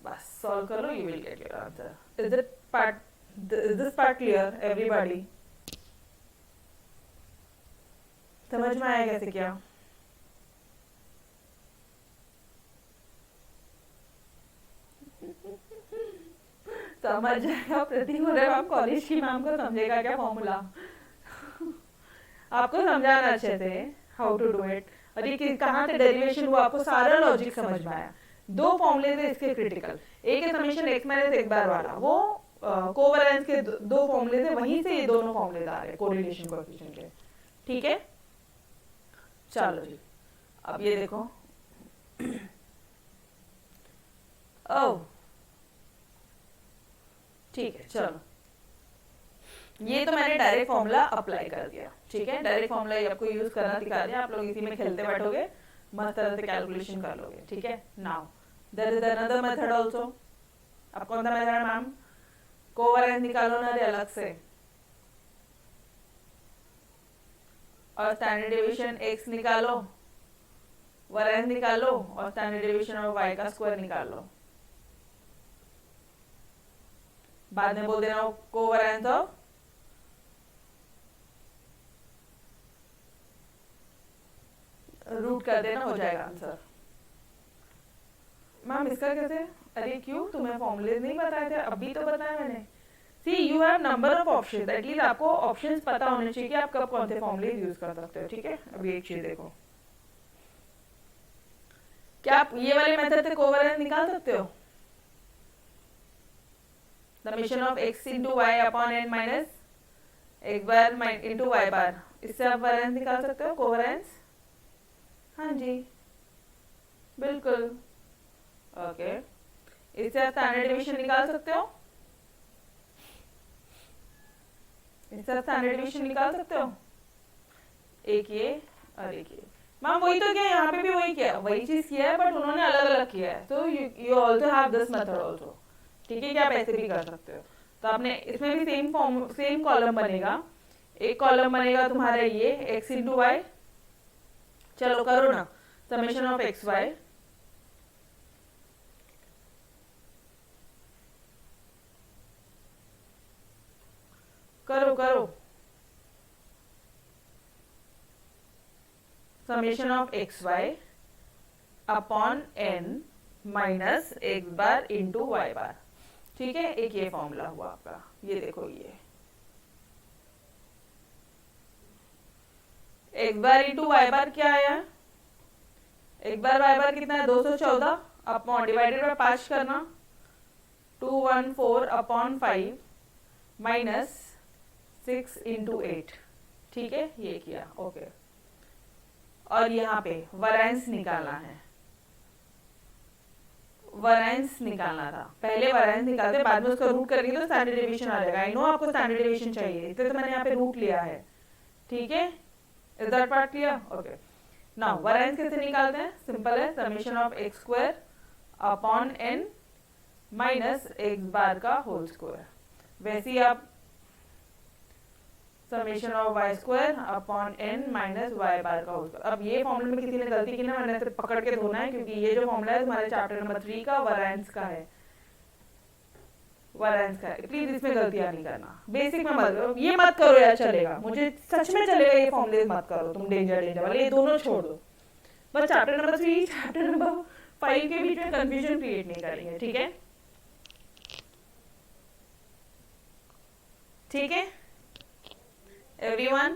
बस सॉल्व कर लो, you will get your answer. Is this part clear everybody? समझ में आया कैसे क्या? समझ जाएगा प्रतीक हो रहा है, कॉलेज की मैम को समझेगा क्या फॉर्मूला? आपको समझाना अच्छे से हाउ टू डू इट, और ये कहाँ से डेरिवेशन हुआ आपको सारा लॉजिक समझ में आया। दो फॉर्मूले थे इसके क्रिटिकल, एक है समेशन एक्स माइनस एक बार वाला, वो कोवेलेंस के दो फॉर्मूले थे, वहीं से ये दोनों फॉर्मूले आ रहे कोरिलेशन कोएफिशिएंट के। ठीक है, चलो जी अब ये देखो ओह ठीक है, चलो ये तो मैंने डायरेक्ट फॉर्मूला अप्लाई कर दिया। ठीक है, डायरेक्ट फॉर्मूला ये आपको यूज करना सिखा दिया, आप लोग इसी में खेलते बैठोगे, मस्त तरह से कैलकुलेशन कर लोगे। ठीक है, now there is another method also. अब कौन सा मेथड मैम? कोवेलेंस निकालो ना अलग से, और स्टैंडर्ड डेविएशन x निकालो, वैरिएंस निकालो, और स्टैंडर्ड डेविएशन ऑफ y का स्क्वायर निकालो। बाद में बोल देना कोवेरिएंस ऑफ रूट कर देना, हो जाएगा आंसर। मैम इसका कैसे? अरे क्यों, तुम्हें फॉर्मूले नहीं बताए थे? अभी तो बताया मैंने। See you have number of options, at least आपको ऑप्शंस पता होने चाहिए कि आप कब कौन से फॉर्मूले यूज कर सकते हो। ठीक है, अभी एक चीज देखो, क्या आप ये वाले मेथड से कोवेरिएंस निकाल सकते हो? Summation of x into y upon n minus एक बार इंटू वाई बार, इससे आप वैरिएंस निकाल सकते हो, कोवेरिएंस। हाँ जी बिल्कुल, ओके। इससे आप स्टैंडर्ड डेविएशन निकाल सकते हो, इससे आप स्टैंडर्ड डेविएशन निकाल सकते हो, एक ये और एक ये। मैम वही तो किया, यहाँ पे भी वही किया, वही चीज किया है, बट उन्होंने अलग अलग किया है। तो you also have this method also. ठीक है, क्या आप ऐसे भी कर सकते हो। तो आपने इसमें भी सेम कॉलम बनेगा, एक कॉलम बनेगा तुम्हारा ये x इंटू वाई, चलो करो ना, समेशन ऑफ एक्स वाई, करो करो, summation of x Y upon n minus x bar into y bar. ठीक है, एक ये फॉर्मूला हुआ आपका, ये देखो ये एक्स बार इंटू वाई बार क्या आया? एक बार वाई बार कितना है 214 अपॉन डिवाइडेड बाय 5 करना 214 अपॉन 5 माइनस 6 इंटू 8। ठीक है, ये किया, ओके। और यहाँ पे वैरिएंस निकालना है, वैरिएंस निकालना था, पहले वैरिएंस निकालते बाद में उसका रूट करेंगे तो स्टैंडर्ड डेविएशन आ जाएगा। आई नो आपको स्टैंडर्ड डेविएशन चाहिए, इसलिए तो मैंने यहाँ पे रूट लिया है। ठीक है, is that part clear? Okay, now variance कैसे निकालते हैं? सिंपल है, summation of x square upon n minus x bar का होल स्क्वायर। वैसे ही आप summation of y square upon n minus Y bar का होल स्क्वायर। अब ये फॉर्मूले में किसी ने गलती की ना, मैंने सिर्फ पकड़ के धोना है, क्योंकि ये जो फॉर्मूला है तुम्हारे चैप्टर नंबर 3 का वैरिएंस का है, वैरिएंस का है। प्लीज इसमें गलतियां नहीं करना, बेसिक में मत करो, ये मत करो यार, चलेगा मुझे सच में चलेगा, ये फॉर्मूले मत करो तुम, डेंजर वाले ये दोनों छोड़ दो। बस चैप्टर नंबर 3 चैप्टर नंबर 5 के बीच में कंफ्यूजन क्रिएट नहीं करेंगे। ठीक है, ठीक है एवरीवन,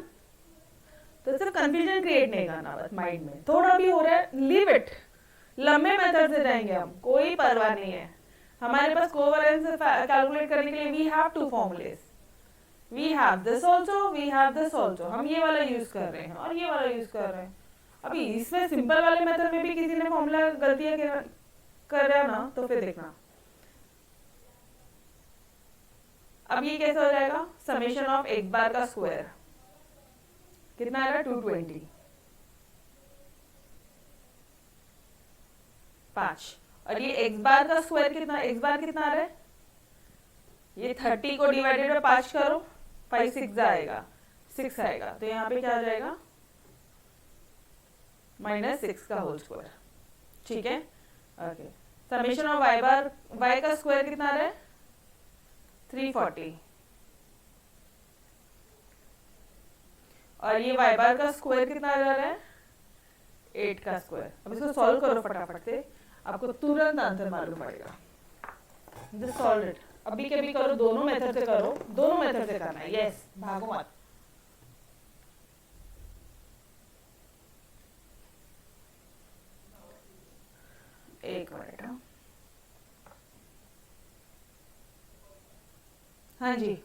तो सिर्फ कंफ्यूजन क्रिएट नहीं करना, बस माइंड में थोड़ा भी हो रहा है लीव इट, लंबे मेथड से जाएंगे हम, कोई परवाह नहीं है। हमारे पास कोवेरिएंस कैलकुलेट करने के लिए we have two formulas, we have this also, we have this also. हम ये वाला यूज कर रहे हैं और ये वाला यूज कर रहे हैं। अभी इसमें सिंपल वाले मेथड में भी किसी ने फॉर्मूला गलतियां कर रहा है ना, तो फिर देखना। अब ये कैसे हो जाएगा? समेशन ऑफ एक बार का स्क्वायर कितना आ रहा है 220 5। और ये x बार का स्क्वायर कितना, x बार कितना आ रहा है, ये 30 को डिवाइडेड बाय 5 करो, 5 6 आएगा, 6 आएगा, तो यहाँ पे क्या आ जाएगा -6 का होल स्क्वायर। ठीक है, okay. Summation of y bar, y का स्क्वायर कितना आ रहा है 340, और ये y बार का स्क्वायर कितना आ रहा है 8 का स्क्वायर। अब इसको सॉल्व करो फटाफट से, आपको तुरंत आंसर मालूम पड़ेगा। जस्ट सॉल्व इट, अभी के भी करो, दोनों मेथड से करो, दोनों मेथड से करना है। यस, भागो मत। एक मिनट। हाँ जी,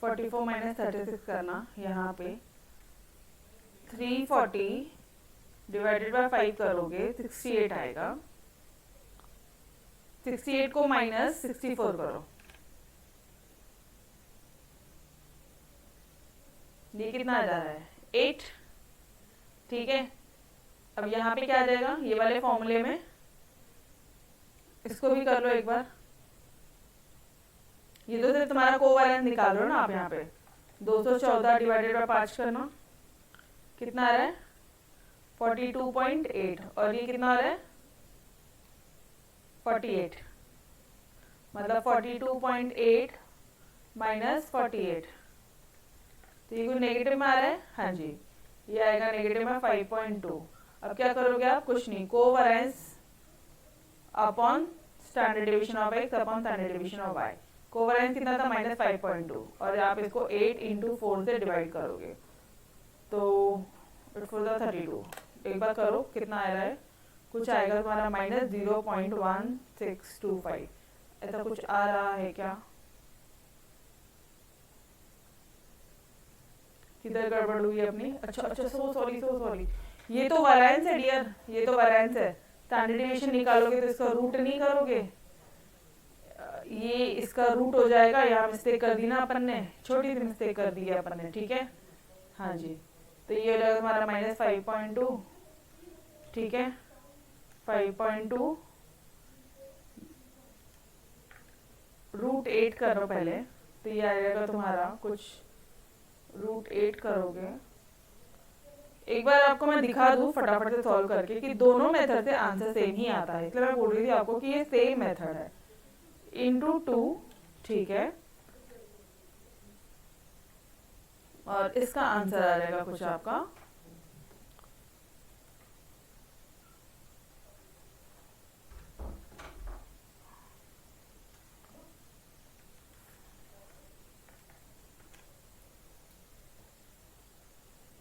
-44 -36 करना, यहाँ पे 340 डिवाइडेड बाय 5 करोगे 68 आएगा, 68 को -64 करो, ये कितना आ जा रहा है 8। ठीक है, अब यहाँ पे क्या आ जाएगा, ये वाले फॉर्मूले में इसको भी कर लो एक बार। ये तो सिर्फ तुम्हारा कोवैलेंस निकाल लो ना आप, यहाँ पे 214 डिवाइडेड बाय 5 करना, कितना आ रहा है 42.8, और ये कितना आ रहा है 48, मतलब 42.8 -48, तो ये कोई नेगेटिव में आ रहा है। हाँ जी, ये आएगा नेगेटिव में 5.2। अब क्या करोगे आप, कुछ नहीं, covalence upon standard deviation of x upon standard deviation of y। Covalence कितना था -5.2, और आप इसको 8 × 4 से डिवाइड करोगे तो इट फॉर द 32। एक बार करो कितना आ रहा है, कुछ आएगा तुम्हारा -0.1625, ऐसा कुछ आ रहा है क्या, किधर गड़बड़ हुई अपनी। अच्छा अच्छा, सो सॉरी, ये तो वैरिएंस है डियर, ये तो वैरिएंस है। स्टैंडर्ड डेविएशन निकालोगे तो इसका रूट नहीं करोगे, ये इसका रूट हो जाएगा। यहाँ मिस्टेक कर दी ना अपन ने, छोटी सी मिस्टेक कर दी है अपन ने। ठीक है, हाँ जी, तो ये हो जाएगा हमारा -5.2। ठीक है, 5.2 √8 करो पहले, तो ये आएगा तुम्हारा कुछ √8 करोगे। एक बार आपको मैं दिखा दूं फटाफट से सॉल्व करके कि दोनों मेथड से आंसर सेम ही आता है, इसलिए मैं बोल रही थी आपको कि ये सेम मेथड है, इंटू 2। ठीक है, और इसका आंसर आ जाएगा कुछ आपका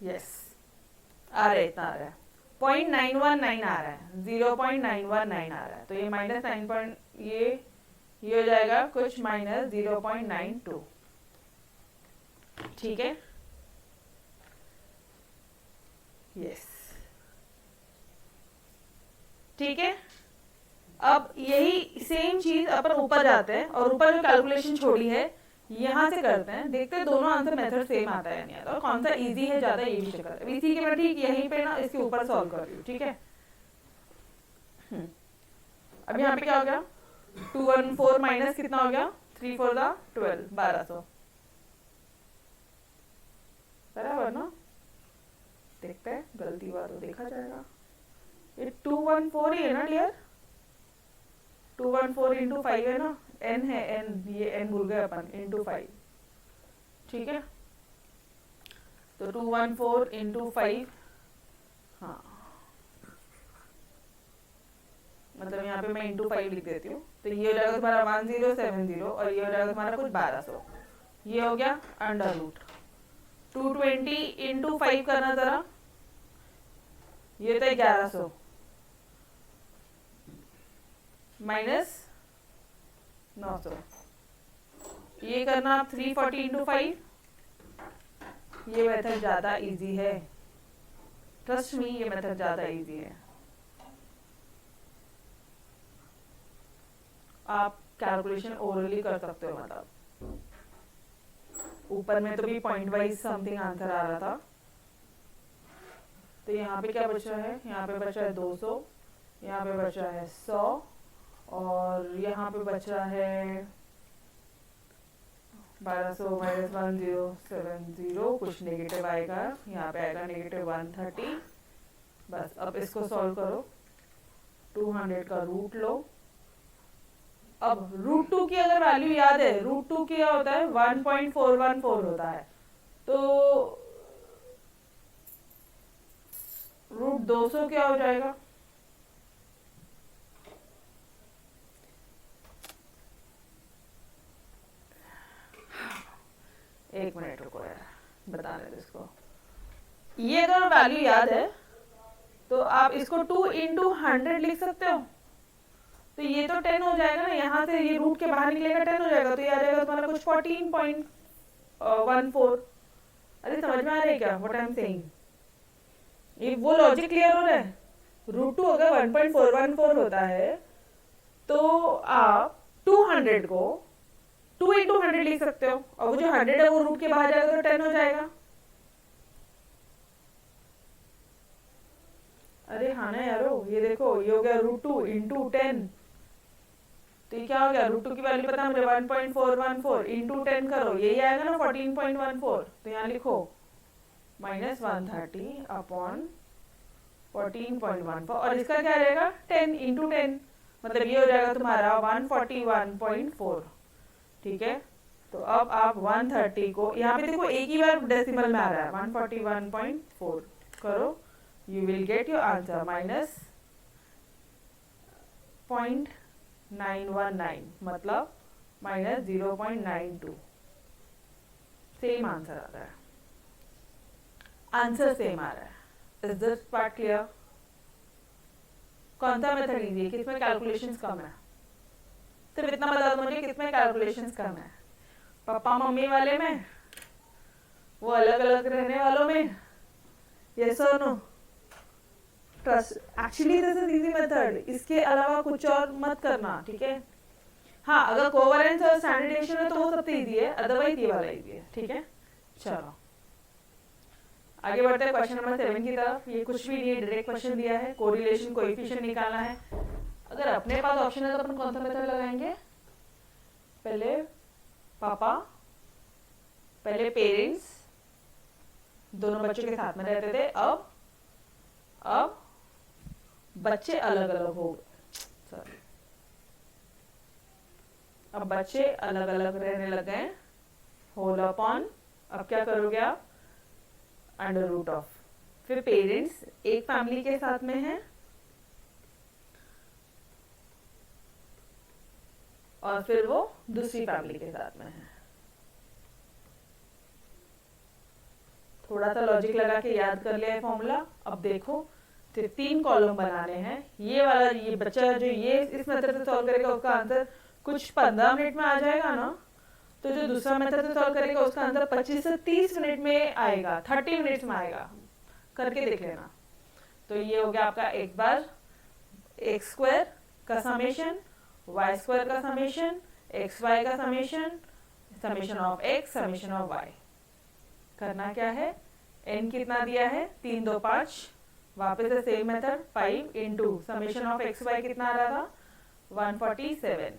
यस आ रहा है, इतना आ रहा है 0.919 आ रहा है, 0.919 आ रहा है, तो ये -9 ये हो जाएगा कुछ -0.92। ठीक है, यस, ठीक है। अब यही सेम चीज अपन ऊपर जाते हैं, और ऊपर जो कैलकुलेशन छोड़ी है यहाँ से करते हैं, देखते हैं दोनों आंसर मेथड सेम आता है नहीं आता, और कौन सा इजी है ज्यादा, ये भी चेक करते हैं। इसी के मैं ठीक यहीं पे ना इसके ऊपर सॉल्व कर रही हूँ। ठीक है, अब यहाँ पे क्या हो गया, 214 माइनस कितना हो गया, 3 4 12, 1200 बराबर ना। देखते हैं गलती हुआ तो देखा जाएगा। ये 214 ही है ना डियर, 214 × 5 है ना, n है n, ये n भूल गए अपन, × 5। ठीक है, तो 214 × 5, हाँ मतलब यहाँ पे मैं × 5 लिख देती हूँ, तो ये हो जाएगा तुम्हारा 1070, और ये हो जाएगा तुम्हारा कुछ 1200। ये हो गया अंडर रूट 220 × 5 करना जरा, ये तो 1100 माइनस 900, ये करना आप 340 × 5। ये मेथड ज़्यादा इजी है, ट्रस्ट मी, ये मेथड ज़्यादा इजी है। आप कैलकुलेशन ओरली कर सकते हो। मतलब ऊपर में तो भी पॉइंट वाइज समथिंग आंसर आ रहा था। तो यहाँ पे क्या बचा है, यहाँ पे बचा है 200, यहाँ पे बचा है 100 और यहाँ पे बचा है 1200 माइनस 1070, कुछ नेगेटिव आएगा, यहाँ पे आएगा नेगेटिव 130। बस अब इसको सॉल्व करो, 200 का रूट लो। अब रूट 2 की अगर वैल्यू याद है, रूट 2 क्या होता है, 1.414 होता है। तो रूट 200 क्या हो जाएगा, एक मिनट रुको यार, बताने दो इसको। ये अगर वैल्यू याद है तो आप इसको 2 इंटू 100 लिख सकते हो। तो ये तो 10 हो जाएगा ना, यहाँ से ये रूट के बाहर निकलेगा 10 हो जाएगा, तो ये आ जाएगा तुम्हारा कुछ 14.14। अरे समझ में आ रहा है क्या व्हाट आई एम सेइंग? ये वो लॉजिक क्लियर हो रहा है? रूट 2 अगर 1.414 होता है तो आप 200 को 2 इंटू 100 लिख सकते हो, और वो जो 100 है वो रूट के बाहर जाएगा तो 10 हो जाएगा। अरे हाँ ना यारो, ये देखो ये हो गया रूट 2 इंटू 10। तो ये क्या हो गया, रूट 2 की वैल्यू पता है मुझे 1.414 इंटू 10 करो, यही आएगा ना 14.14। तो यहाँ लिखो माइनस 130 अपॉन 14.14, और इसका क्या रहेगा 10 इंटू 10, मतलब ये हो जाएगा तुम्हारा 141.4। ठीक है, तो अब आप 130 को यहाँ पे देखो एक ही बार डेसिमल में आ रहा है, 141.4 करो, you will get your answer minus 0.919, मतलब माइनस 0.92। सेम आंसर आ रहा है, आंसर सेम आ रहा है। Is this part clear? कौन सा मेथड इजी है, किसमें कैलकुलेशंस कम है? सिर्फ इतना बता दो मुझे, किसमें कैलकुलेशंस कम है? पापा मम्मी वाले में, वो अलग अलग रहने वालों में? यस और no? Trust, actually this is easy method, इसके अलावा कुछ और मत करना, ठीक है? हाँ, अगर कोवेलेंस और स्टैंडर्ड डेविएशन है तो वो सबसे इजी है, अदरवाइज ये वाला इजी है। ठीक है, चलो आगे बढ़ते हैं क्वेश्चन नंबर 7 की तरफ। ये कुछ भी नहीं है, डायरेक्ट क्वेश्चन दिया है, कोरिलेशन कोएफिशिएंट निकालना है। अगर अपने पास ऑप्शन है तो अपन कौन सा मेथड लगाएंगे? पहले पापा, पहले पेरेंट्स दोनों बच्चों के साथ में रहते थे, अब बच्चे अलग अलग हो गए, सॉरी, अब बच्चे अलग अलग रहने लग गए, होल अपॉन, अब क्या करोगे आप, अंडर रूट ऑफ, फिर पेरेंट्स एक फैमिली के साथ में है और फिर वो दूसरी फैमिली के साथ में है। थोड़ा सा लॉजिक लगा के याद कर लिया है फॉर्मूला। अब देखो, सिर्फ 3 कॉलम बनाने हैं, ये वाला, ये बच्चा जो ये इस मेथड से सॉल्व करेगा उसका आंसर कुछ 15 मिनट में आ जाएगा ना, तो जो दूसरा मेथड से सॉल्व करेगा उसका आंसर 25 से 30 मिनट में आएगा, 30 मिनट्स में आएगा, करके देख लेना। तो ये हो गया आपका एक बार एक्स स्क्वायर का समेशन, वाई स्क्वायर का समेशन, एक्स वाई का summation, summation of x, summation of y. करना क्या है, एन कितना दिया है 3 2 5, वापस से same method 5 into summation of x y कितना आ रहा था 147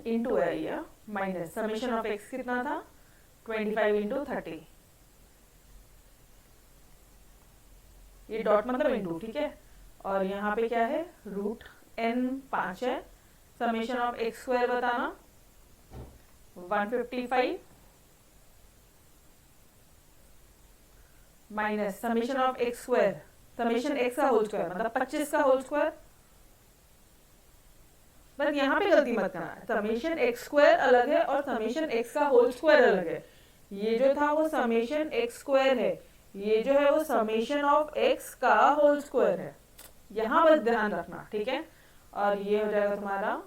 इंटू है माइनस समेशन ऑफ एक्स कितना था 25 इंटू 30, ये डॉट मतलब इंटू, ठीक है। और यहाँ पे क्या है, रूट n 5 है, समेशन ऑफ एक्स स्क्वायर बताना 155 minus summation of x square, summation x का होल स्क्वायर मतलब 25 का होल स्क्वायर। बस यहाँ पे गलती मत करना, समेशन एक्स स्क्वायर अलग है और समेशन एक्स का होल स्क्वायर अलग है। ये जो था वो समेशन एक्स स्क्वायर है, ये जो है वो समेशन ऑफ एक्स का होल स्क्वायर है, यहाँ बस ध्यान रखना, ठीक है। और ये हो जाएगा तुम्हारा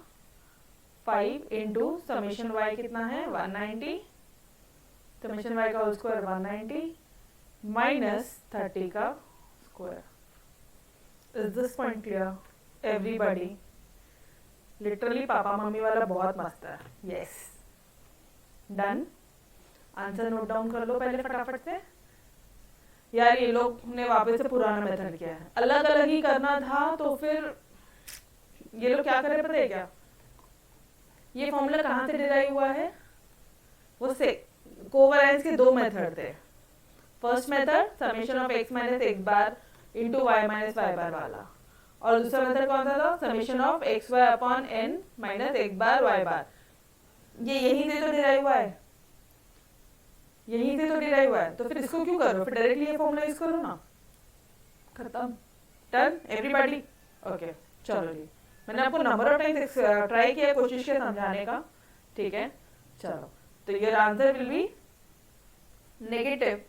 5 इंटू समेशन वाई कितना है 190, समेशन वाई का होल स्क्वायर 190 माइनस 30 का square. Is this point clear? Everybody, literally papa mummy वाला बहुत मस्त है। Yes, done. Answer note down कर लो पहले फटाफट से। यार ये लोग ने वापस से पुराना मेथड किया है, अलग अलग ही करना था तो फिर ये लोग क्या करे पता है क्या? ये फॉर्मूला कहाँ से डिराइव हुआ है? वो से कोवेरिएंस के दो मेथड थे। First method summation of x minus x bar into y minus Y bar वाला, और दूसरा मेथड कौन सा था? Summation of x Y upon n minus x bar y bar. ये यहीं से तो डिराइव हुआ है, यहीं से तो डिराइव हुआ है, तो फिर इसको क्यों करो? फिर डायरेक्टली ये फॉर्मूला यूज करो ना, खत्म। Done everybody? ओके चलो जी, मैंने आपको नंबर ऑफ टाइम्स ट्राई किया, कोशिश किया समझाने का, ठीक है। चलो, तो your answer will be negative.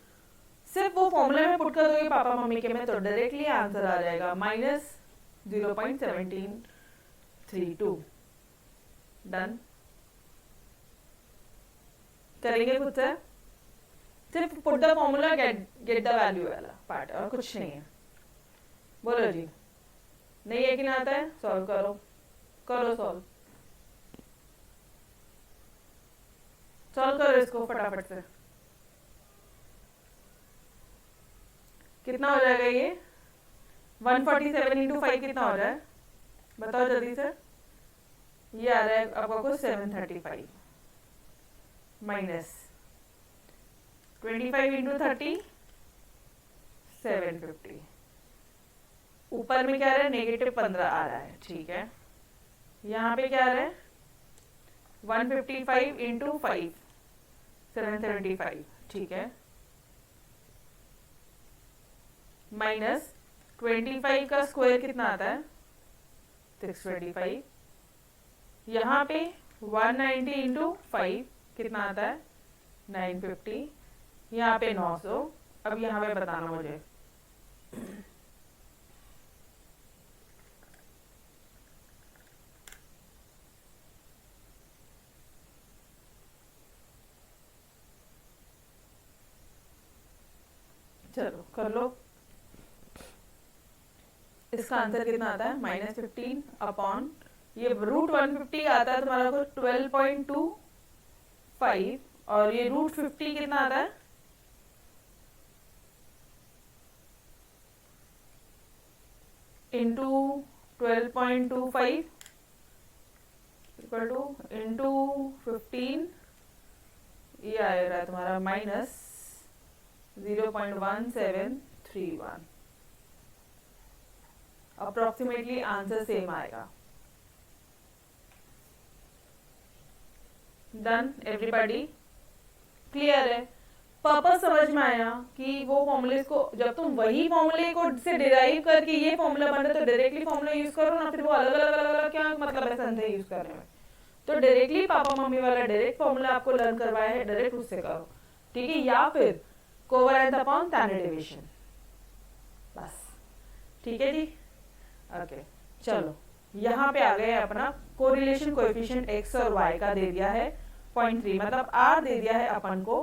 सिर्फ वो फॉर्मूला में पुट कर दोगे पापा मम्मी के में तो डायरेक्टली आंसर आ जाएगा -0.1732। डन करेंगे खुद से, सिर्फ put the formula get the value वाला पार्ट, और कुछ नहीं है। बोलो जी, नहीं है कि नहीं आता है? सॉल्व करो, करो सॉल्व, सॉल्व करो इसको फटाफट से। कितना हो जाएगा ये? 147 इंटू 5 कितना हो रहा है? बताओ जल्दी से। ये आ रहा है आपको 735 माइनस 25 इंटू 30 750। ऊपर में क्या आ रहा है? -15 आ रहा है, ठीक है। यहाँ पे क्या आ रहा है? 155 इंटू 5 775, ठीक है, माइनस 25 का स्क्वायर कितना आता है? 625। यहाँ पे 190 इंटू 5 कितना आता है? 950। यहाँ पे 900। अब यहाँ पे बताना मुझे। चलो कर लो, इसका आंसर कितना आता है? -15 अपॉन ये √150 आता है तुम्हारा को 12.25, और ये √50 कितना आता है? इंटू 12.25 इक्वल टू इंटू 15, ये आएगा तुम्हारा -0.1731। अप्रोक्सीमेटली आंसर सेम आएगा। Done everybody? क्लियर है? पर्पस समझ में आया कि वो फॉर्मूले को जब तुम वही फॉर्मूले को से डिराइव करके ये फॉर्मूला बन रहा तो डायरेक्टली फॉर्मूला यूज करो ना, फिर वो अलग अलग अलग अलग क्या मतलब है संदेह यूज करने में? तो डायरेक्टली पापा मम्मी वाला डायरेक्ट फॉर्मूला आपको लर्न करवाया है, डायरेक्ट उससे करो, ठीक है, या फिर कोवेरिएंस अपॉन स्टैंडर्ड डेविएशन, बस, ठीक है जी। ओके चलो, यहाँ पे आ गए अपना कोरिलेशन कोएफिशिएंट x और y का दे दिया है 0.3, मतलब r दे दिया है अपन को,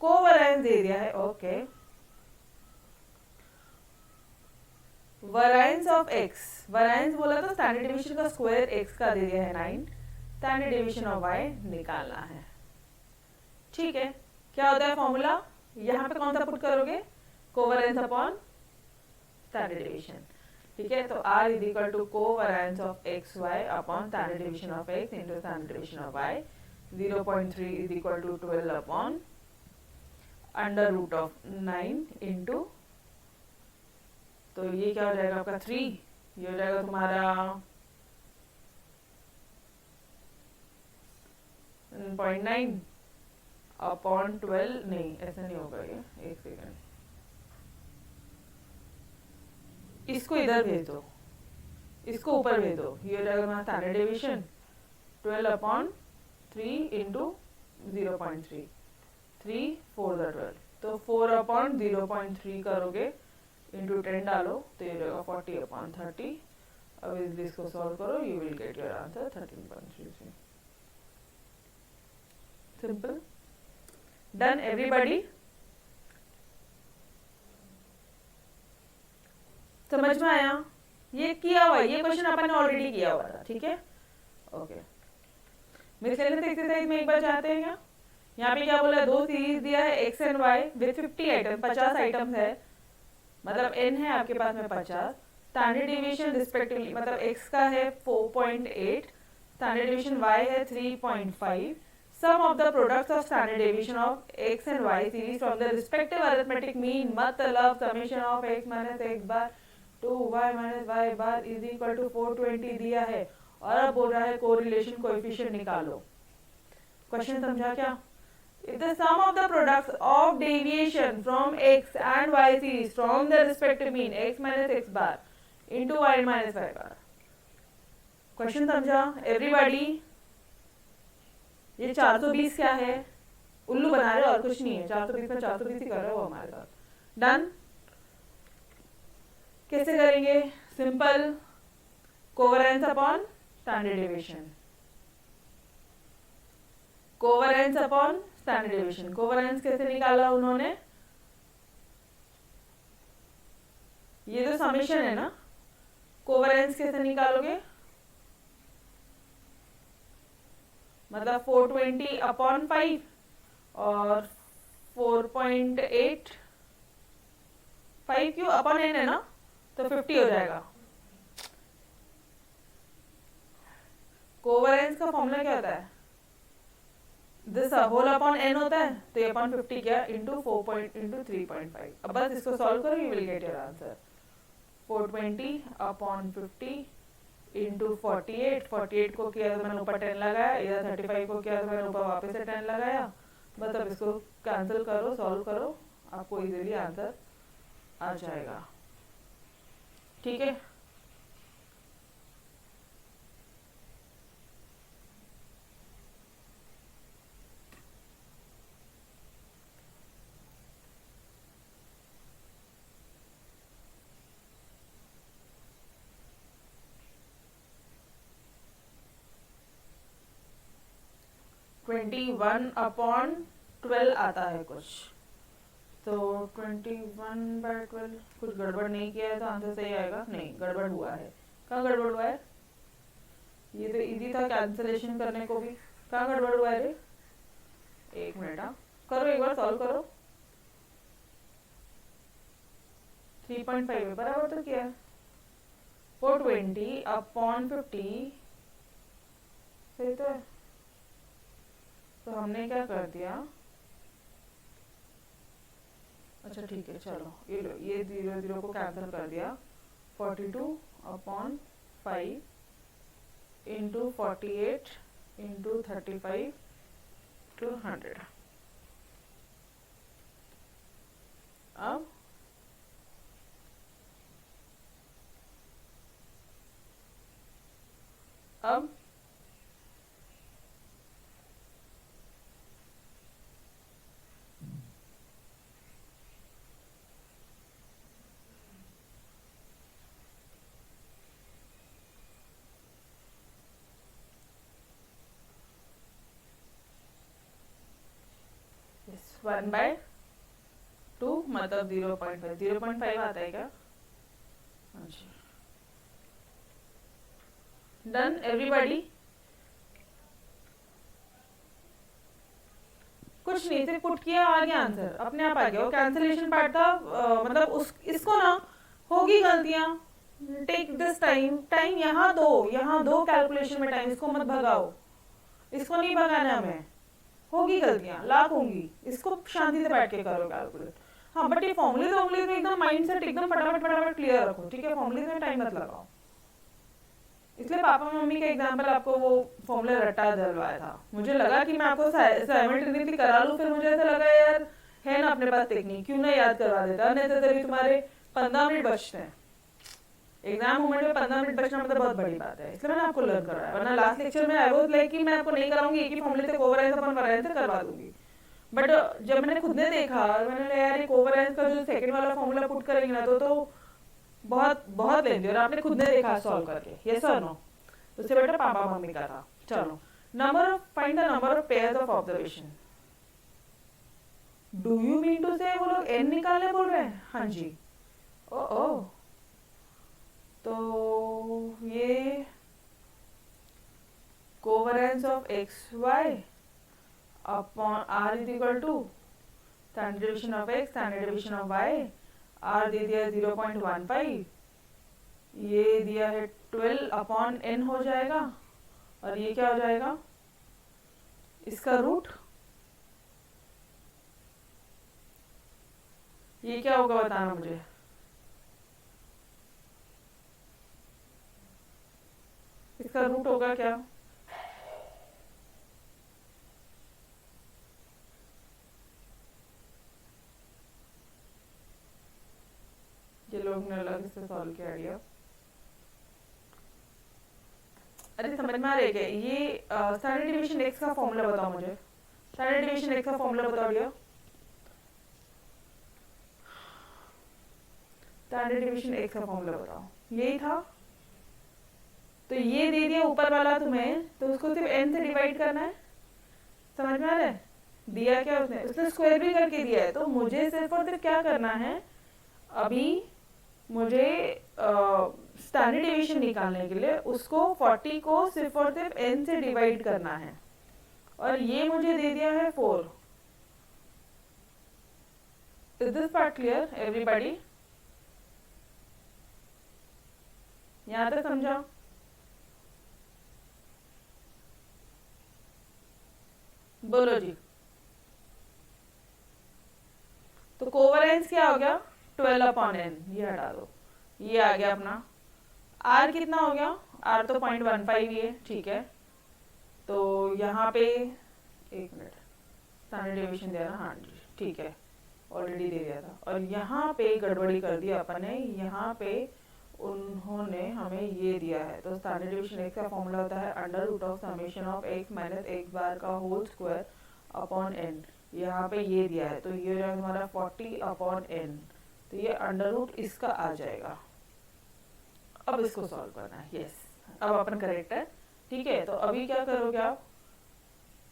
कोवेरिएंस दे दिया है, okay. Variance of x, variance बोला तो स्टैंडर्ड डेविएशन का स्क्वायर x का दे दिया है 9, स्टैंडर्ड डेविएशन ऑफ y निकालना है, ठीक है। क्या होता है फॉर्मूला? यहाँ पे कौन सा पुट करोगे? कोवेरिएंस अपॉन स्टैंडर्ड डेविएशन, ठीक है। तो r is equal to covariance of x Y upon standard deviation of x into standard deviation of y। 0.3 is equal to 12 upon under root of 9 into, तो ये क्या हो जाएगा आपका 3, ये हो जाएगा तुम्हारा 0.9 अपॉन 12, नहीं ऐसा नहीं होगा ये, एक सेकेंड, इसको इधर भेज दो, इसको ऊपर भेज दो, ये हो जाएगा तुम्हारा स्टैंडर्ड डेविएशन 12 अपॉन 3 इंटू 0.3, 3 4 12, तो 4 अपॉन 0.3 करोगे इंटू 10 डालो तो ये रहेगा 40 अपॉन 30। अब इसको सॉल्व करो, you will get your answer 13.33। Simple. Done everybody? समझ में आया? ये किया हुआ है, ये क्वेश्चन अपन ने ऑलरेडी किया हुआ था, ठीक है। ओके, मिसलेनियस एक्सरसाइज में एक बार जाते हैं क्या। यहाँ पे क्या बोला, दो सीरीज दिया है X and Y with 50 item, 50 items है, मतलब एन है आपके पास में 50। स्टैंडर्ड डिविएशन रिस्पेक्टिवली, मतलब एक्स का है 4.8, स्टैंडर्ड डिविएशन वाई है 3.5। Sum of the products of standard deviation of X and Y series from the respective arithmetic mean, मतलब summation of x minus x bar to Y minus Y bar is equal to 420 दिया है, और अब बोल रहा है correlation coefficient निकालो। Question समझा क्या। If the sum of the products of deviation from x and y series from the respective mean x minus x bar into y minus y bar, question समझा एवरीबॉडी। ये 420 क्या है, उल्लू बना रहे और कुछ नहीं है, 420 में 420 ही कर रहे हो हमारे साथ। डन। कैसे करेंगे, simple, कोवेरेंस upon standard deviation, कोवेरेंस upon standard deviation. कोवेरेंस कैसे निकाला उन्होंने, ये जो समेशन है ना, कोवेरेंस कैसे निकालोगे, मतलब 420 अपॉन 5 और 4.8, 5 क्यों अपॉन एन है ना, तो 50 हो जाएगा। कोवेरेंस का फॉर्मूला क्या होता है, दिस होल अपॉन एन होता है, तो ये अपॉन 50 क्या, इंटू 3.5। अब बस इसको सॉल्व करो, you will get your answer. 420 upon 50 into 48, 48 को किया तो मैंने ऊपर 10 लगाया, इधर 35 को किया तो मैंने ऊपर वापस से 10 लगाया। बस अब इसको कैंसिल करो, सॉल्व करो, आपको इजीली आंसर आ जाएगा, ठीक है। ट्वेंटी 1/12 आता है कुछ, तो 21/12 कुछ गड़बड़ नहीं किया है तो आंसर सही आएगा। नहीं, गड़बड़ हुआ है। कहाँ गड़बड़ हुआ है, ये तो इजी था कैंसलेशन करने को भी, कहाँ गड़बड़ हुआ है रे। एक मिनट, हाँ करो, एक बार सॉल्व करो। 3.5 है, बराबर तो किया है। 420 अपॉन 50 सही तो है, तो हमने क्या कर दिया, अच्छा ठीक है, चलो ये लो, ये 0 0 को कैंसिल कर दिया। 42 अपॉन 5 इंटू 48 इंटू 35 टू 100। अब इस 1/2 मतलब 0.5, 0.5 आता है क्या, अच्छा। डन एवरीबॉडी, कुछ नहीं, सिर्फ पुट किया, आ गया आंसर, अपने आप आ गया। वो कैंसिलेशन पार्ट था, मतलब उस इसको ना होगी गलतियां, टेक दिस टाइम यहाँ दो कैलकुलेशन में टाइम, इसको मत भगाओ, इसको नहीं भगाना हमें, होगी गलतियां, लाख होंगी, इसको शांति से बैठ के करो कैलकुलेट। हाँ बट ये फॉर्मूले में एकदम माइंडसेट एकदम फटाफट क्लियर रखो, ठीक है, फॉर्मूले में टाइम मत लगाओ। इसलिए पापा मम्मी का एग्जाम्पल आपको वो फॉर्मूला रट्टा दिलवाया था, मुझे लगा कि मैं आपको साइमल्टेनियसली करा लूं, फिर मुझे ऐसा लगा यार है ना अपने पास टेक्निक, क्यों ना याद करवा देता, नहीं तो तभी तुम्हारे 15 मिनट बचते हैं, एग्जाम मोमेंट में 15 मिनट बचना मतलब बहुत बड़ी बात है, इसलिए मैंने आपको लर्न करवाया। वरना लास्ट लेक्चर में आई वाज लाइक कि मैं आपको नहीं कराऊंगी, एक ही फॉर्मूले से कोवेरेंस अपन वैरिएंस से करवा दूंगी, बट जब मैंने खुद ने देखा, मैंने यार ये कोवेरेंस का जो सेकंड वाला फॉर्मूला पुट करेंगे ना तो बहुत लेंदी, और आपने खुद ने देखा सॉल्व करके, यस और नो, उससे बेटर पापा मम्मी का था। चलो, find the number of pairs of observation. Do you mean to say वो लोग एन निकालने बोल रहे हैं, हाँ जी, ओ तो तो ये covariance of x Y upon R is equal to standard deviation of X, standard deviation of Y, R दे दिया 0.15, ये दिया है 12 अपॉन एन हो जाएगा, और ये क्या हो जाएगा, इसका रूट, ये क्या होगा बताना मुझे। इसका रूट होगा क्या, ये लोग ने अलग से सॉल्व किया आइडिया। अरे समझ में आ रहा है क्या, ये स्टैंडर्ड डेविएशन एक्स का फॉर्मूला बताओ मुझे, स्टैंडर्ड डेविएशन एक्स का फॉर्मूला बताओ लिया, स्टैंडर्ड डेविएशन एक्स का फॉर्मूला बताओ, यही था। तो ये दे दिया ऊपर वाला तुम्हें, तो उसको सिर्फ n से डिवाइड करना है, समझ में आ रहा है, दिया क्या उसने, उसने स्क्वायर भी करके दिया है, तो मुझे सिर्फ और सिर्फ क्या करना है, अभी मुझे स्टैंडर्ड डेविएशन निकालने के लिए उसको 40 को सिर्फ और सिर्फ n से डिवाइड करना है, और ये मुझे दे दिया है 4। Is this part clear everybody, यहाँ तक समझा। बोलो जी। तो कोवरेंस क्या हो गया, 12 अपॉन एन, ये हटा दो, ये आ गया अपना। आर कितना हो गया, आर तो 0.15 ही है, ठीक है। तो यहाँ पे एक मिनट, स्टैंडर्ड डेविएशन दिया ना, हाँ जी ठीक है, ऑलरेडी दे दिया था। और यहाँ पे गड़बड़ी कर दी अपन ने, यहाँ पे उन्होंने हमें ये दिया है। तो स्टैंडर्ड डेविएशन एक्स का फॉर्मूला होता है under root of summation of x minus x bar का होल स्क्वायर अपॉन एन, यहाँ पे ये दिया है, तो ये जो हमारा 40 अपॉन एन, तो ये अंडर रूट इसका आ जाएगा। अब इसको सॉल्व करना है, यस अब अपन करेक्ट है, ठीक है। तो अभी क्या करोगे आप,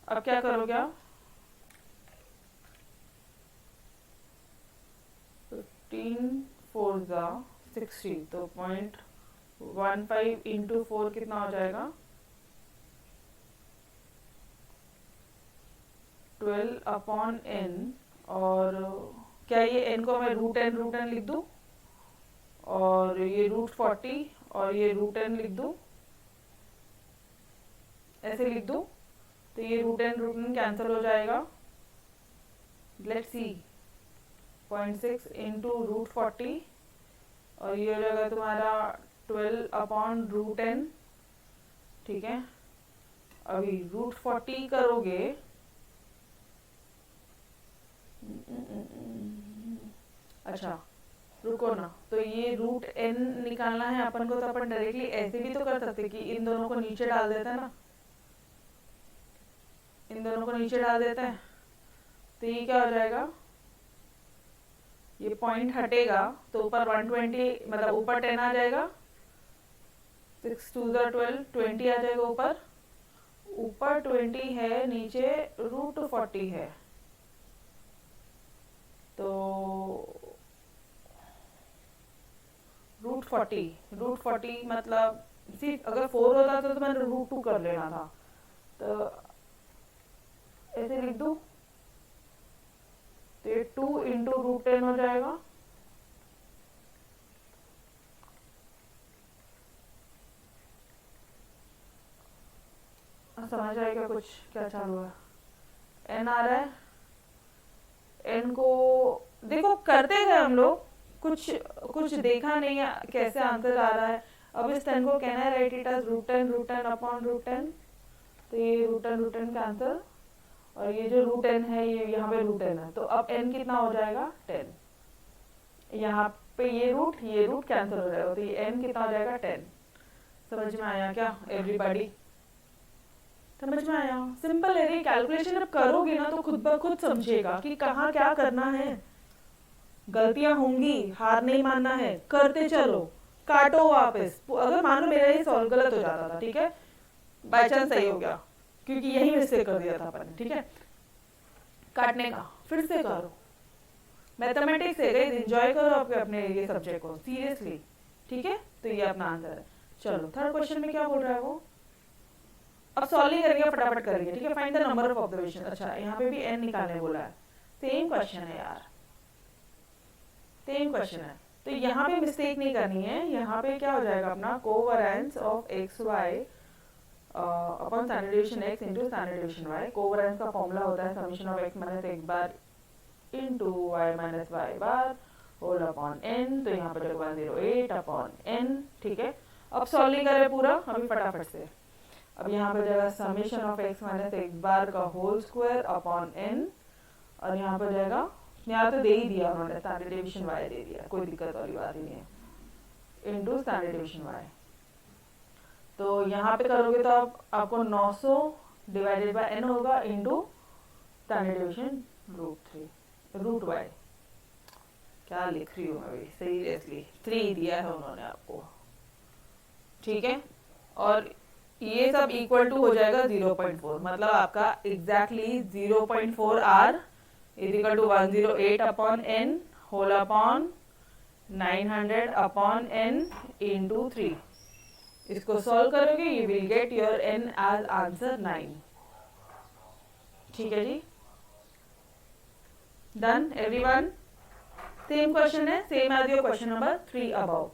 अब क्या करोगे आप, 15 4 60, तो 0.15 इंटू 4 कितना हो जाएगा, 12 अपॉन एन, और क्या ये n को मैं रूट एन लिख दूं, और ये रूट 40 और ये रूट एन लिख दूं, ऐसे लिख दूं, तो ये रूट एन कैंसिल हो जाएगा। लेट्स सी 0.6 इंटू रूट 40, और ये हो जाएगा तुम्हारा 12 अपॉन रूट एन, ठीक है। अभी रूट 40 करोगे, अच्छा रुको ना, तो ये रूट एन निकालना है अपन को, तो अपन डायरेक्टली ऐसे भी तो कर सकते कि इन दोनों को नीचे डाल देता है ना, इन दोनों को नीचे डाल देता है, तो ये क्या हो जाएगा, ये पॉइंट हटेगा तो ऊपर 120, मतलब ऊपर 10 आ जाएगा, 6 2 12 20 आ जाएगा ऊपर, ऊपर 20 है, नीचे रूट 40 है। तो रूट 40 मतलब सिर्फ अगर 4 होता तो मैंने रूट 2 कर लेना था, तो ऐसे लिख दूं, तो ये 2 इंटू रूट 10 हो जाएगा, समझ आएगा कुछ क्या चालू है, एन आ रहा है, एन को देखो करते गए हम लोग, कुछ देखा नहीं है कैसे आंसर आ रहा है। अब इस 10 को कहना है write it as root 10 upon root 10, तो ये रूट 10 का आंसर, और ये जो रूट 10 है ये यहाँ पे रूट 10 है, तो अब n कितना हो जाएगा 10, यहाँ पे ये रूट कैंसिल हो जाएगा, तो ये n कितना हो जाएगा 10। समझ में आया क्या एवरीबॉडी, समझ में आया, सिंपल है। कैलकुलेशन अब करोगे ना तो खुद ब खुद समझेगा कि कहाँ क्या करना है, गलतियां होंगी, हार नहीं मानना है, करते चलो, काटो वापस। अगर मान लो मेरा ये सॉल्व गलत हो जाता था, ठीक है, बाय चांस सही हो गया क्योंकि यही मिस्टेक कर दिया था अपन, ठीक है, काटने का फिर से करो, मैथमेटिक्स है गाइस, एंजॉय करो आपके अपने ये सब्जेक्ट को सीरियसली, ठीक है, तो ये अपना आंसर है। चलो थर्ड क्वेश्चन में क्या बोल रहा है वो, अब सॉल्विंग करेंगे, फटाफट करेंगे, ठीक है। Find the number of observation. अच्छा यहाँ पे भी n निकालने बोला है, सेम क्वेश्चन है यार, सेम क्वेश्चन है। तो यहाँ पे मिस्टेक नहीं करनी है, यहाँ पे क्या हो जाएगा अपना covariance of x Y upon standard deviation x into standard deviation y। Covariance का फॉर्मूला होता है summation of x minus x bar into y minus y bar whole upon n। तो यहाँ पर 108 अपॉन n, ठीक है। अब सॉल्विंग करें पूरा अभी फटाफट से। अब यहाँ पर जाएगा summation of x minus x bar का होल स्क्वायर अपॉन n, और यहाँ पर जाएगा, यहाँ तो दे ही दिया उन्होंने, स्टैंडर्ड डेविएशन y दे दिया, कोई दिक्कत वाली बात ही नहीं है, इनटू स्टैंडर्ड डेविएशन y। तो यहाँ पे करोगे तो आपको 900 डिवाइडेड बाय n होगा into standard deviation root y। क्या लिख रही हूँ मैं भी, सीरियसली 3 दिया है उन्होंने आपको, ठीक है। और ये सब इक्वल टू हो जाएगा 0.4, मतलब आपका exactly 0.4 r is equal to 108 upon n whole upon 900 upon n into 3। इसको सॉल्व करोगे you will get your n as answer 9, ठीक है जी। डन एवरीवन, सेम क्वेश्चन है, same as your question number 3 above,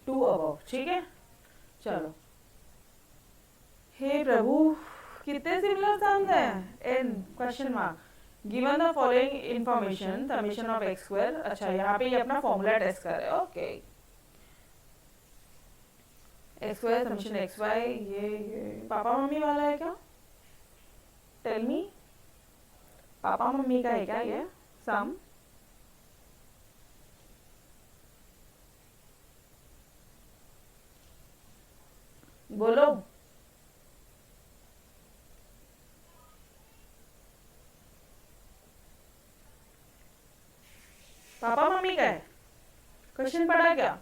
2 above, ठीक है। चलो, हे प्रभु कितने सिमिलर सम्स हैं, n question mark. Given the following information summation of x square. अच्छा यहाँ पे ये अपना फॉर्मूला टेस्ट कर रहे हैं, okay. x square summation x y, ये पापा मम्मी वाला है क्या, टेल मी, पापा मम्मी का है क्या ये सम? बोलो, पापा मम्मी का है, क्वेश्चन पढ़ा क्या?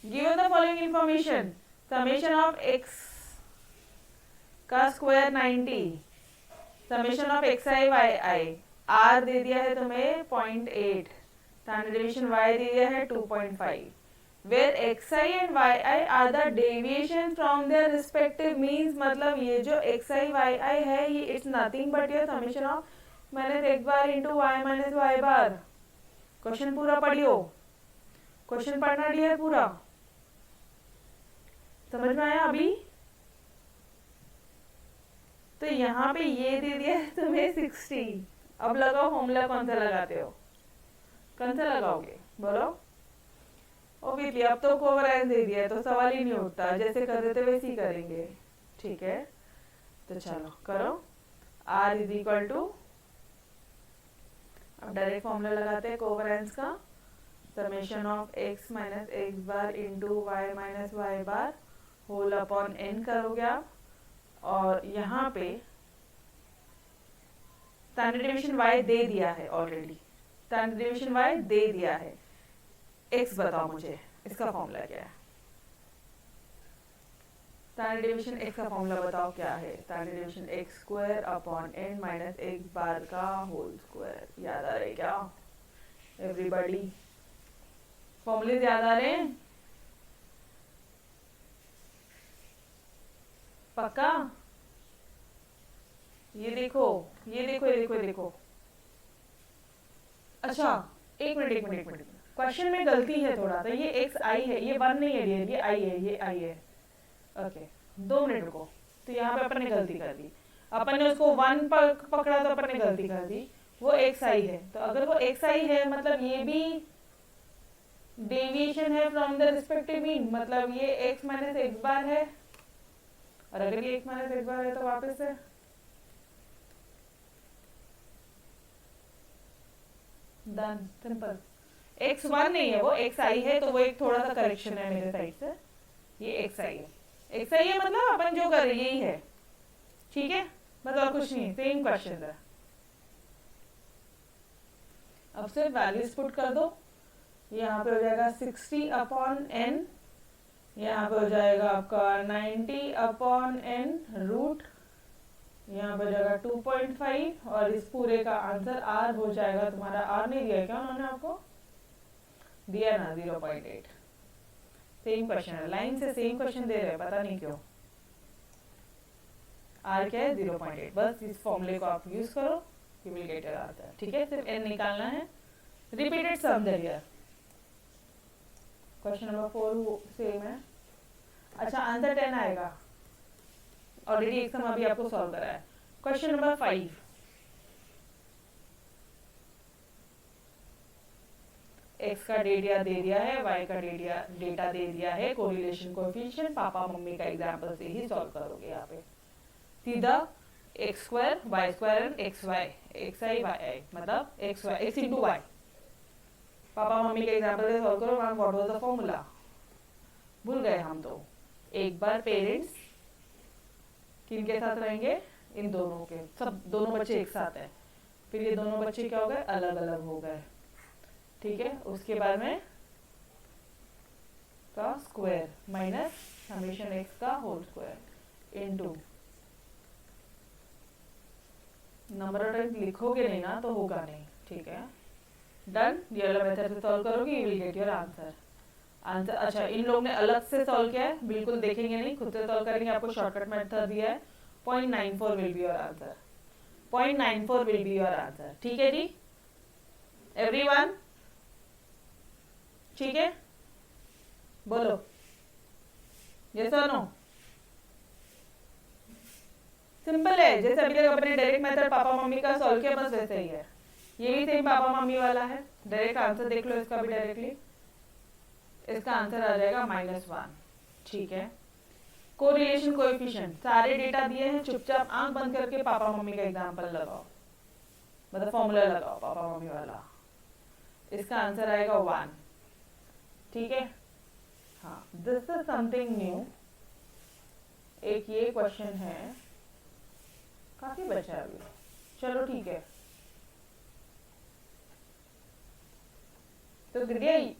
Given the following information summation of x का square 90, summation of x I Y i, r दे दिया है तुम्हें 0.8, स्टैंडर्ड डेविएशन y दे दिया है 2.5, where xi and yi are the deviation from their respective means। मतलब ये जो xi yi है ये it's nothing but your summation of minus x bar into y minus y bar. Question पूरा पढ़ियो, question पढ़ना डियर पूरा, समझ में आया अभी? तो यहाँ पे ये दे दिया है तुम्हें 60। अब लगाओ फॉर्मूला, कौन सा लगाते हो, कौन सा लगाओगे बोलो? ओबियसली अब तो कोवेरिएंस दे दिया है तो सवाल ही नहीं उठता, जैसे कर रहे थे वैसे ही करेंगे, ठीक है। तो चलो करो, r इज इक्वल टू, अब डायरेक्ट फॉर्मूला लगाते हैं कोवेरिएंस का, summation of x minus x bar into y minus Y bar whole upon n करोगे आप, और यहाँ पे स्टैंडर्ड डेविएशन y दे दिया है ऑलरेडी, स्टैंडर्ड डेविएशन y दे दिया है, x बताओ मुझे इसका फॉर्मूला क्या है, स्टैंडर्ड डेविएशन x का फॉर्मूला बताओ क्या है, standard deviation x square upon n minus x bar का होल स्क्वायर। याद आ रहे क्या एवरीबॉडी, फॉर्मूले याद आ रहे हैं पक्का? ये देखो ये देखो ये देखो ये देखो। अच्छा एक मिनट, क्वेश्चन में गलती है थोड़ा सा, ये एक्स आई है, ये 1 नहीं है डियर, ये आई है, ये आई है, ओके 2 मिनट रुको। तो यहाँ पे अपन ने गलती कर दी, अपन ने उसको 1 पकड़ा तो अपन ने गलती कर दी, वो एक्स आई है। तो अगर वो एक्स आई है मतलब ये भी डेविएशन है फ्रॉम द रिस्पेक्टिव मीन, मतलब ये एक्स माइनस एक्स बार है, और अगर ये एक्स माइनस एक्स बार है तो वापस से डन, सिंपल। x1 नहीं है वो xi है, तो वो एक थोड़ा सा करेक्शन है मेरे साइड से, ये xi है, xi है मतलब अपन जो कर रहे यही है, ठीक है, बस और कुछ नहीं, सेम क्वेश्चन है। अब सिर्फ वैल्यूज पुट कर दो, यहाँ पे हो जाएगा 60 अपॉन n, यहाँ पे हो जाएगा आपका 90 अपॉन n रूट, यहाँ पर जाएगा 2.5, और इस पूरे का आंसर r हो जाएगा तुम्हारा, r नहीं दिया क्या उन्होंने आपको, दिया ना 0.8, सेम क्वेश्चन है, लाइन से सेम क्वेश्चन दे रहे हैं, पता नहीं क्यों। आर क्या है 0.8, बस इस फॉर्मूले को आप यूज करो, you will get your answer. ठीक है, सिर्फ एन निकालना है। Repeated sum here. Question number 4 same है। अच्छा, आंसर 10 आएगा, ऑलरेडी एक सम अभी आपको सॉल्व करा है। क्वेश्चन नंबर 5, एक्स का डेटा दे दिया है, वाई का डेटा दे दिया है, कोरिलेशन कोएफिशिएंट पापा मम्मी का एग्जांपल से ही सॉल्व करोगे। यहाँ पे सीधा X square Y square and X Y, X I Y I, मतलब X Y x into Y. पापा मम्मी के एग्जांपल से सॉल्व करो। व्हाट वाज द फॉर्मूला, भूल गए हम तो। एक बार पेरेंट्स किन के साथ रहेंगे, इन दोनों के, सब दोनों बच्चे एक साथ हैं, फिर ये दोनों बच्चे क्या हो गए, अलग अलग हो गए। ठीक है, उसके बाद में का स्क्वायर माइनस समेशन एक्स का whole square into, number of times लिखोगे नहीं ना तो होगा नहीं। ठीक है, डन। ये वाला मेथड से सॉल्व करोगे, you will get your answer. Answer अच्छा, इन लोग ने अलग से सॉल्व किया है, बिल्कुल देखेंगे नहीं, खुद से सॉल्व करेंगे। आपको शॉर्टकट मेथड दिया है, 0.94 will be your answer, 0.94 will be your answer. ठीक है जी एवरीवन, ठीक है, बोलो यस और नो। सिंपल है, जैसे अभी तक अपने डायरेक्ट मेथड पापा मम्मी का सॉल्व किया, बस वैसे ही है। ये भी सेम पापा मम्मी वाला है, डायरेक्ट आंसर देख लो इसका भी डायरेक्टली। इसका आंसर आ जाएगा -1। ठीक है, कोरिलेशन कोएफिशिएंट सारे डेटा दिए हैं, चुपचाप आंख बंद करके पापा मम्मी का एग्जांपल लगाओ, मतलब फॉर्मूला लगाओ पापा मम्मी वाला। इसका आंसर आएगा 1। ठीक है, हाँ, दिस इज समथिंग न्यू। एक ये क्वेश्चन है, काफी बचा है अभी, चलो ठीक है। तो we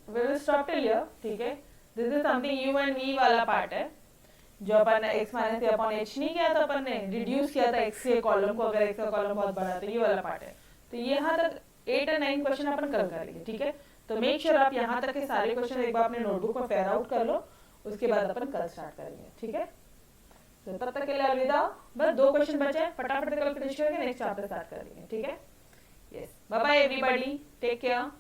will stop till here. ठीक है, this is something you and we वाला पार्ट है, जो अपन ने x माइनस अपॉन h नहीं किया था, अपन ने रिड्यूस किया था x के कॉलम को, अगर x का कॉलम बहुत बड़ा तो ये वाला पार्ट है। तो ये यहाँ तक 8 और 9 क्वेश्चन अपन कल करेंगे। ठीक है, तो मेक श्योर आप यहाँ तक के सारे क्वेश्चन एक बार अपने नोटबुक में फेयर आउट कर लो, उसके बाद अपन कल स्टार्ट करेंगे। ठीक है, तो तब तक के लिए अलविदा। बस 2 क्वेश्चन बचे हैं, फटाफट कल फिनिश करेंगे, नेक्स्ट चैप्टर स्टार्ट करेंगे। ठीक है, yes, bye bye everybody, take care.